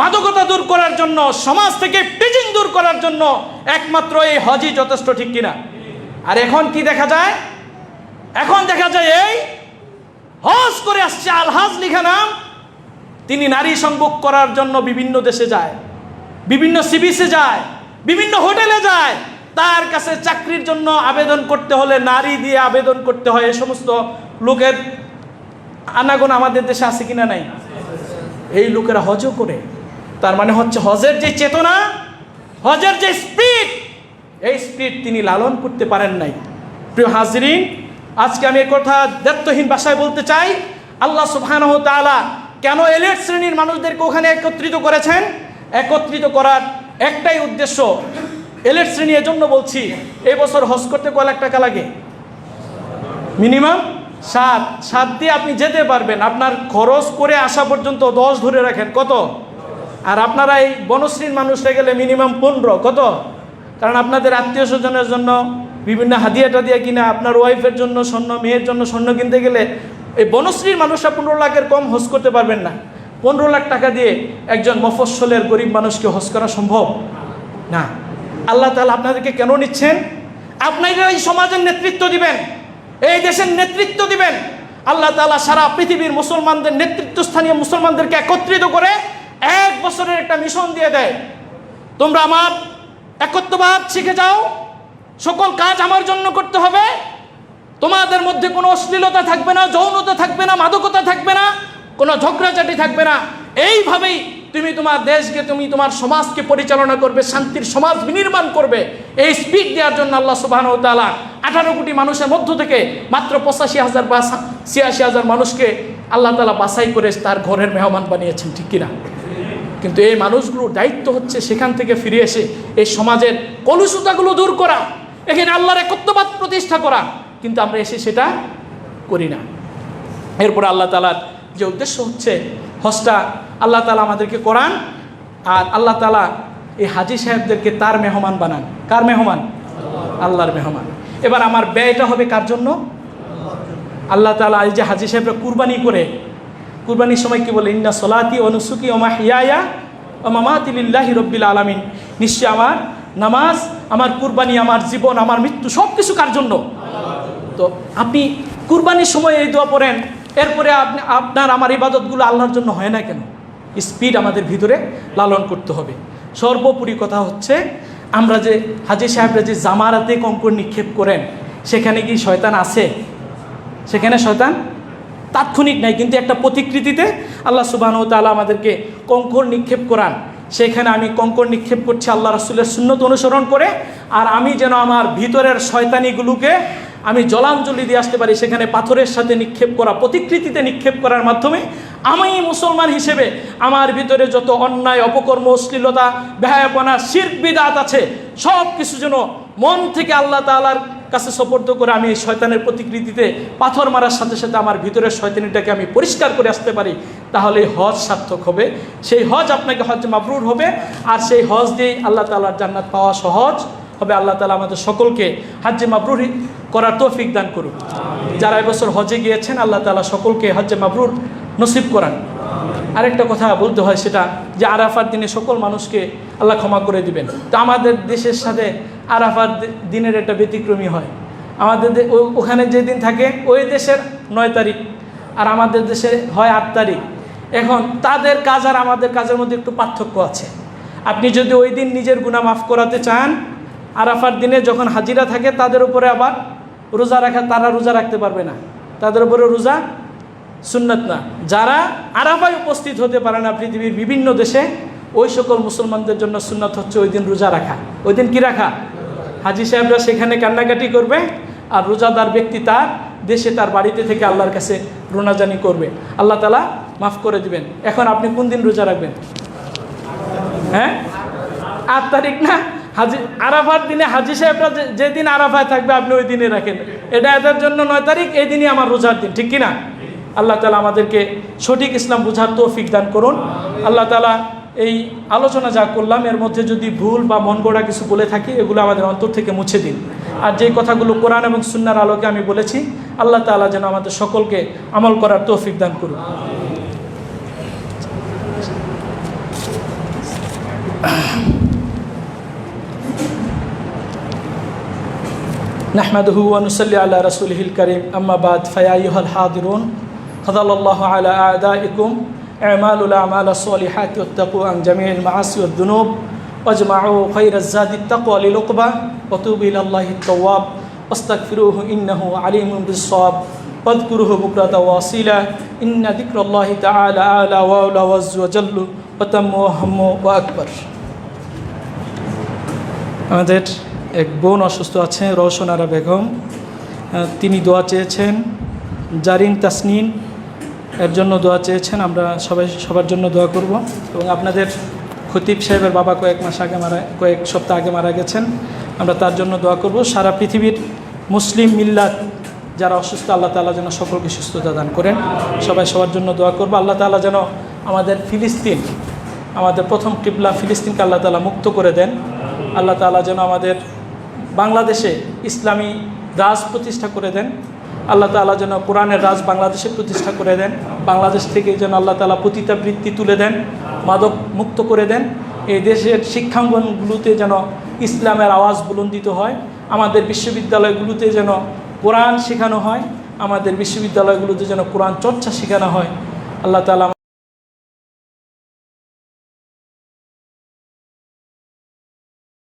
মাদকতা দূর করার জন্য, সমাজ থেকে ইফটিজিং দূর করার জন্য একমাত্র এই হজই যথেষ্ট, ঠিক কিনা? আর এখন কি দেখা যায়? এখন দেখা যায় এই হজ করে আসছে, আলহাজ লিখা নাম, তিনি নারী সংযোগ করার জন্য বিভিন্ন দেশে যায়, বিভিন্ন সিবিসে যায়, বিভিন্ন হোটেলে যায়। তার কাছে চাকরির জন্য আবেদন করতে হলে নারী দিয়ে আবেদন করতে হয়। এই সমস্ত লোকের আনাগোনা আমাদের দেশে আছে কিনা? নাই। এই লোকেরা হজও করে। তার মানে হচ্ছে হজের যে চেতনা, হজের যে স্পিড, এই স্পিড তিনি লালন করতে পারেন নাই। প্রিয় হাজরিন, আজকে আমি এই কথা দ্ব্যর্থহীন ভাষায় বলতে চাই, আল্লাহ সুবহানাহু ওয়া তাআলা কেন এলিট শ্রেণীর মানুষদেরকে ওখানে একত্রিত করেছেন? একত্রিত করার একটাই উদ্দেশ্য। এলিট শ্রেণী এজন্য বলছি, এই বছর হজ করতে কয় লাখ টাকা লাগে? মিনিমাম 7 দিয়ে আপনি যেতে পারবেন। আপনার খরচ করে আসা পর্যন্ত 10 ধরে রাখেন, কত? আর আপনারা এই বনশ্রীর মানুষরা গেলে মিনিমাম 15, কত? কারণ আপনাদের আত্মীয় স্বজনের জন্য বিভিন্ন হাদিয়া টাদিয়া কিনা, আপনার ওয়াইফের জন্য স্বর্ণ, মেয়ের জন্য স্বর্ণ কিনতে গেলে এই বনশ্রীর মানুষরা 15 লাখের কম হজ করতে পারবেন না। 15 লাখ টাকা দিয়ে একজন মফস্বলের গরিব মানুষকে হজ করা সম্ভব না। আল্লাহ তাআলা আপনাদেরকে কেন নিচ্ছেন? আপনারা এই সমাজের নেতৃত্ব দিবেন, এই দেশের নেতৃত্ব দিবেন। আল্লাহ তাআলা সারা পৃথিবীর মুসলমানদের, নেতৃত্বস্থানীয় মুসলমানদেরকে একত্রিত করে 1 বছরের একটা মিশন দিয়ে দেয়। তোমরা আমার একত্ববাদ শিখে যাও, সকল কাজ আমার জন্য করতে হবে, তোমাদের মধ্যে কোনো অশ্লীলতা থাকবে না, যৌনতা থাকবে না, মাদকতা থাকবে না, কোনো ঝগড়াঝাটি থাকবে না। এইভাবেই তুমি তোমার দেশকে, তুমি তোমার সমাজকে পরিচালনা করবে, শান্তির সমাজ বিনির্মাণ করবে। এই স্পিড দেওয়ার জন্য আল্লাহ সুবহানাহু ওয়া তাআলা 18 কোটি মানুষের মধ্য থেকে মাত্র 85,000 বা 86,000 মানুষকে আল্লাহ তাআলা বাছাই করে তার ঘরের মেহমান বানিয়েছেন, ঠিক কিনা? কিন্তু এই মানুষগুলোর দায়িত্ব হচ্ছে সেখান থেকে ফিরে এসে এই সমাজের কলুষতাগুলো দূর করা, এখানে আল্লাহর একত্ববাদ প্রতিষ্ঠা করা। কিন্তু আমরা এসে সেটা করি না। এরপরে আল্লাহ তাআলার যে উদ্দেশ্য হচ্ছে হজটা আল্লাহ তাআলা আমাদেরকে করান, আর আল্লাহ তাআলা এই হাজি সাহেবদেরকে তার মেহমান বানান। কার মেহমান? আল্লাহর মেহমান। এবার আমার ব্যয়টা হবে কার জন্য? আল্লাহ তাআলা এই যে হাজি সাহেবরা কুরবানি করে, কুরবানির সময় কি বলে? ইন্না সলাতি ওয়া নুসুকি ওয়া মাহইয়ায়া ওয়া মামাতি লিল্লাহি রাব্বিল আলামিন। নিশ্চয় আমার নামাজ, আমার কুরবানি, আমার জীবন, আমার মৃত্যু সব কিছু কার জন্য? তো আপনি কুরবানির সময় এই দোয়া পড়েন, এরপরে আপনি আপনার আমার ইবাদতগুলো আল্লাহর জন্য হয় না কেন? স্পিড আমাদের ভিতরে লালন করতে হবে। সর্বোপরি কথা হচ্ছে, আমরা যে হাজি সাহেবরা যে জামারাতে কঙ্কর নিক্ষেপ করেন, সেখানে কি শয়তান আছে? সেখানে শয়তান তাৎক্ষণিক নাই, কিন্তু একটা প্রতিকৃতিতে আল্লাহ সুবহানাহু ওয়া তাআলা আমাদেরকে কঙ্কর নিক্ষেপ করান। সেখানে আমি কঙ্কর নিক্ষেপ করছি আল্লাহ রাসূলের সুন্নত অনুসরণ করে, আর আমি যেন আমার ভিতরের শয়তানিগুলোকে আমি জলাঞ্জলি দিয়ে আসতে পারি। সেখানে পাথরের সাথে নিক্ষেপ করা, প্রতিকৃতিতে নিক্ষেপ করার মাধ্যমে আমি মুসলমান হিসেবে আমার ভিতরে যত অন্যায়, অপকর্ম, অশ্লীলতা, বেহায়াপনা, শিরক, বিদআত আছে, সব কিছু যেন মন থেকে আল্লাহ তাআলার কাছে সুপর্দ করে আমি এই শয়তানের প্রতিকৃতিতে পাথর মারার সাথে সাথে আমার ভিতরের শয়তানিটাকে আমি পরিষ্কার করে আসতে পারি। তাহলে হজ সার্থক হবে, সেই হজ আপনাকে হজ মাবরুর হবে, আর সেই হজ দিয়ে আল্লাহ তাআলার জান্নাত পাওয়া সহজ হবে। আল্লাহ তাআলা আমাদের সকলকে হজ্জে মাবরুর করার তৌফিক দান করুন। যারা এবছর হজে গিয়েছেন, আল্লাহ তাআলা সকলকে হজ্জে মাবরুর নসিব করান। আরেকটা কথা বলতে হয়, সেটা যে আরাফার দিনে সকল মানুষকে আল্লাহ ক্ষমা করে দিবেন। তো আমাদের দেশের সাথে আরাফার দিনের একটা ব্যতিক্রমী হয়। আমাদের ওখানে যেদিন থাকে ওই দেশের 9 তারিখ, আর আমাদের দেশে হয় 8 তারিখ। এখন তাদের কাজ আর আমাদের কাজের মধ্যে একটু পার্থক্য আছে। আপনি যদি ওই দিন নিজের গুনাহ মাফ করাতে চান, আরাফার দিনে যখন হাজিরা থাকে তাদের উপরে আবার রোজা রাখা, তারা রোজা রাখতে পারবে না, তাদের উপরে রোজা সুন্নাত না। যারা আরাফায় উপস্থিত হতে পারে না পৃথিবীর বিভিন্ন দেশে, ওই সকল মুসলমানদের জন্য সুন্নাত হচ্ছে ওই দিন রোজা রাখা। ওই দিন কি রাখা? হাজি সাহেবরা সেখানে কান্নাকাটি করবে, আর রোজাদার ব্যক্তি তার দেশে, তার বাড়িতে থেকে আল্লাহর কাছে রোনাজানি করবে, আল্লাহ তাআলা মাফ করে দিবেন। এখন আপনি কোন দিন রোজা রাখবেন? হ্যাঁ, 8 তারিখ না? হাজি আরাফার দিনে হাজি সাহেবরা যেদিন আরাফায় থাকবে আপনি ওই দিনে রাখেন। এটা এদের জন্য 9 তারিখ, এই দিনই আমার রোজার দিন, ঠিক কিনা? আল্লাহ তাআলা আমাদেরকে সঠিক ইসলাম বোঝার তৌফিক দান করুন। আল্লাহ তাআলা এই আলোচনা যা করলাম এর মধ্যে যদি ভুল বা মন গড়া কিছু বলে থাকি এগুলো আমাদের অন্তর থেকে মুছে দিন। আর যে কথাগুলো কোরআন এবং সুন্নাহর আলোকে আমি বলেছি আল্লাহ তাআলা যেন আমাদের সকলকে আমল করার তৌফিক দান করুন। نحمده ونصلي على رسوله الكريم أما بعد فيا أيها الحاضرون فضل الله على أعدائكم اعمالوا الأعمال الصالحات واتقوا عن جميع المعاصي والذنوب واجمعوا خير الزاد التقوى للعقبى وتوبوا إلى الله التواب واستغفروه إنه عليم بالصواب واذكروه بكرة وأصيلا إن ذكر الله تعالى أعلى وأولى وعز وجل وتم وهم وأكبر. আমাদের এক বোন অসুস্থ আছে, রওশন আরা বেগম, তিনি দোয়া চেয়েছেন। জারিন তাসনিন এর জন্য দোয়া চেয়েছেন। আমরা সবার জন্য দোয়া করব। এবং আপনাদের খতিব সাহেবের বাবা কয়েক সপ্তাহ আগে মারা গেছেন, আমরা তার জন্য দোয়া করব। সারা পৃথিবীর মুসলিম মিল্লাত যারা অসুস্থ আল্লাহ তাআলা যেন সকলকে সুস্থতা দান করেন। সবার জন্য দোয়া করব। আল্লাহ তাআলা যেন আমাদের ফিলিস্তিন, আমাদের প্রথম কিবলা ফিলিস্তিনকে আল্লাহ তাআলা মুক্ত করে দেন। আল্লাহ তাআলা যেন আমাদের বাংলাদেশে ইসলামী রাজ প্রতিষ্ঠা করে দেন। আল্লাহ তাআলা যেন কোরআনের রাজ বাংলাদেশে প্রতিষ্ঠা করে দেন। বাংলাদেশ থেকে যেন আল্লাহ তাআলা পতিতাবৃত্তি তুলে দেন, মাদক মুক্ত করে দেন। এই দেশের শিক্ষাঙ্গনগুলোতে যেন ইসলামের আওয়াজ বুলন্দিত হয়। আমাদের বিশ্ববিদ্যালয়গুলোতে যেন কোরআন শেখানো হয়, আমাদের বিশ্ববিদ্যালয়গুলোতে যেন কোরআন চর্চা শেখানো হয়। আল্লাহ তাআলা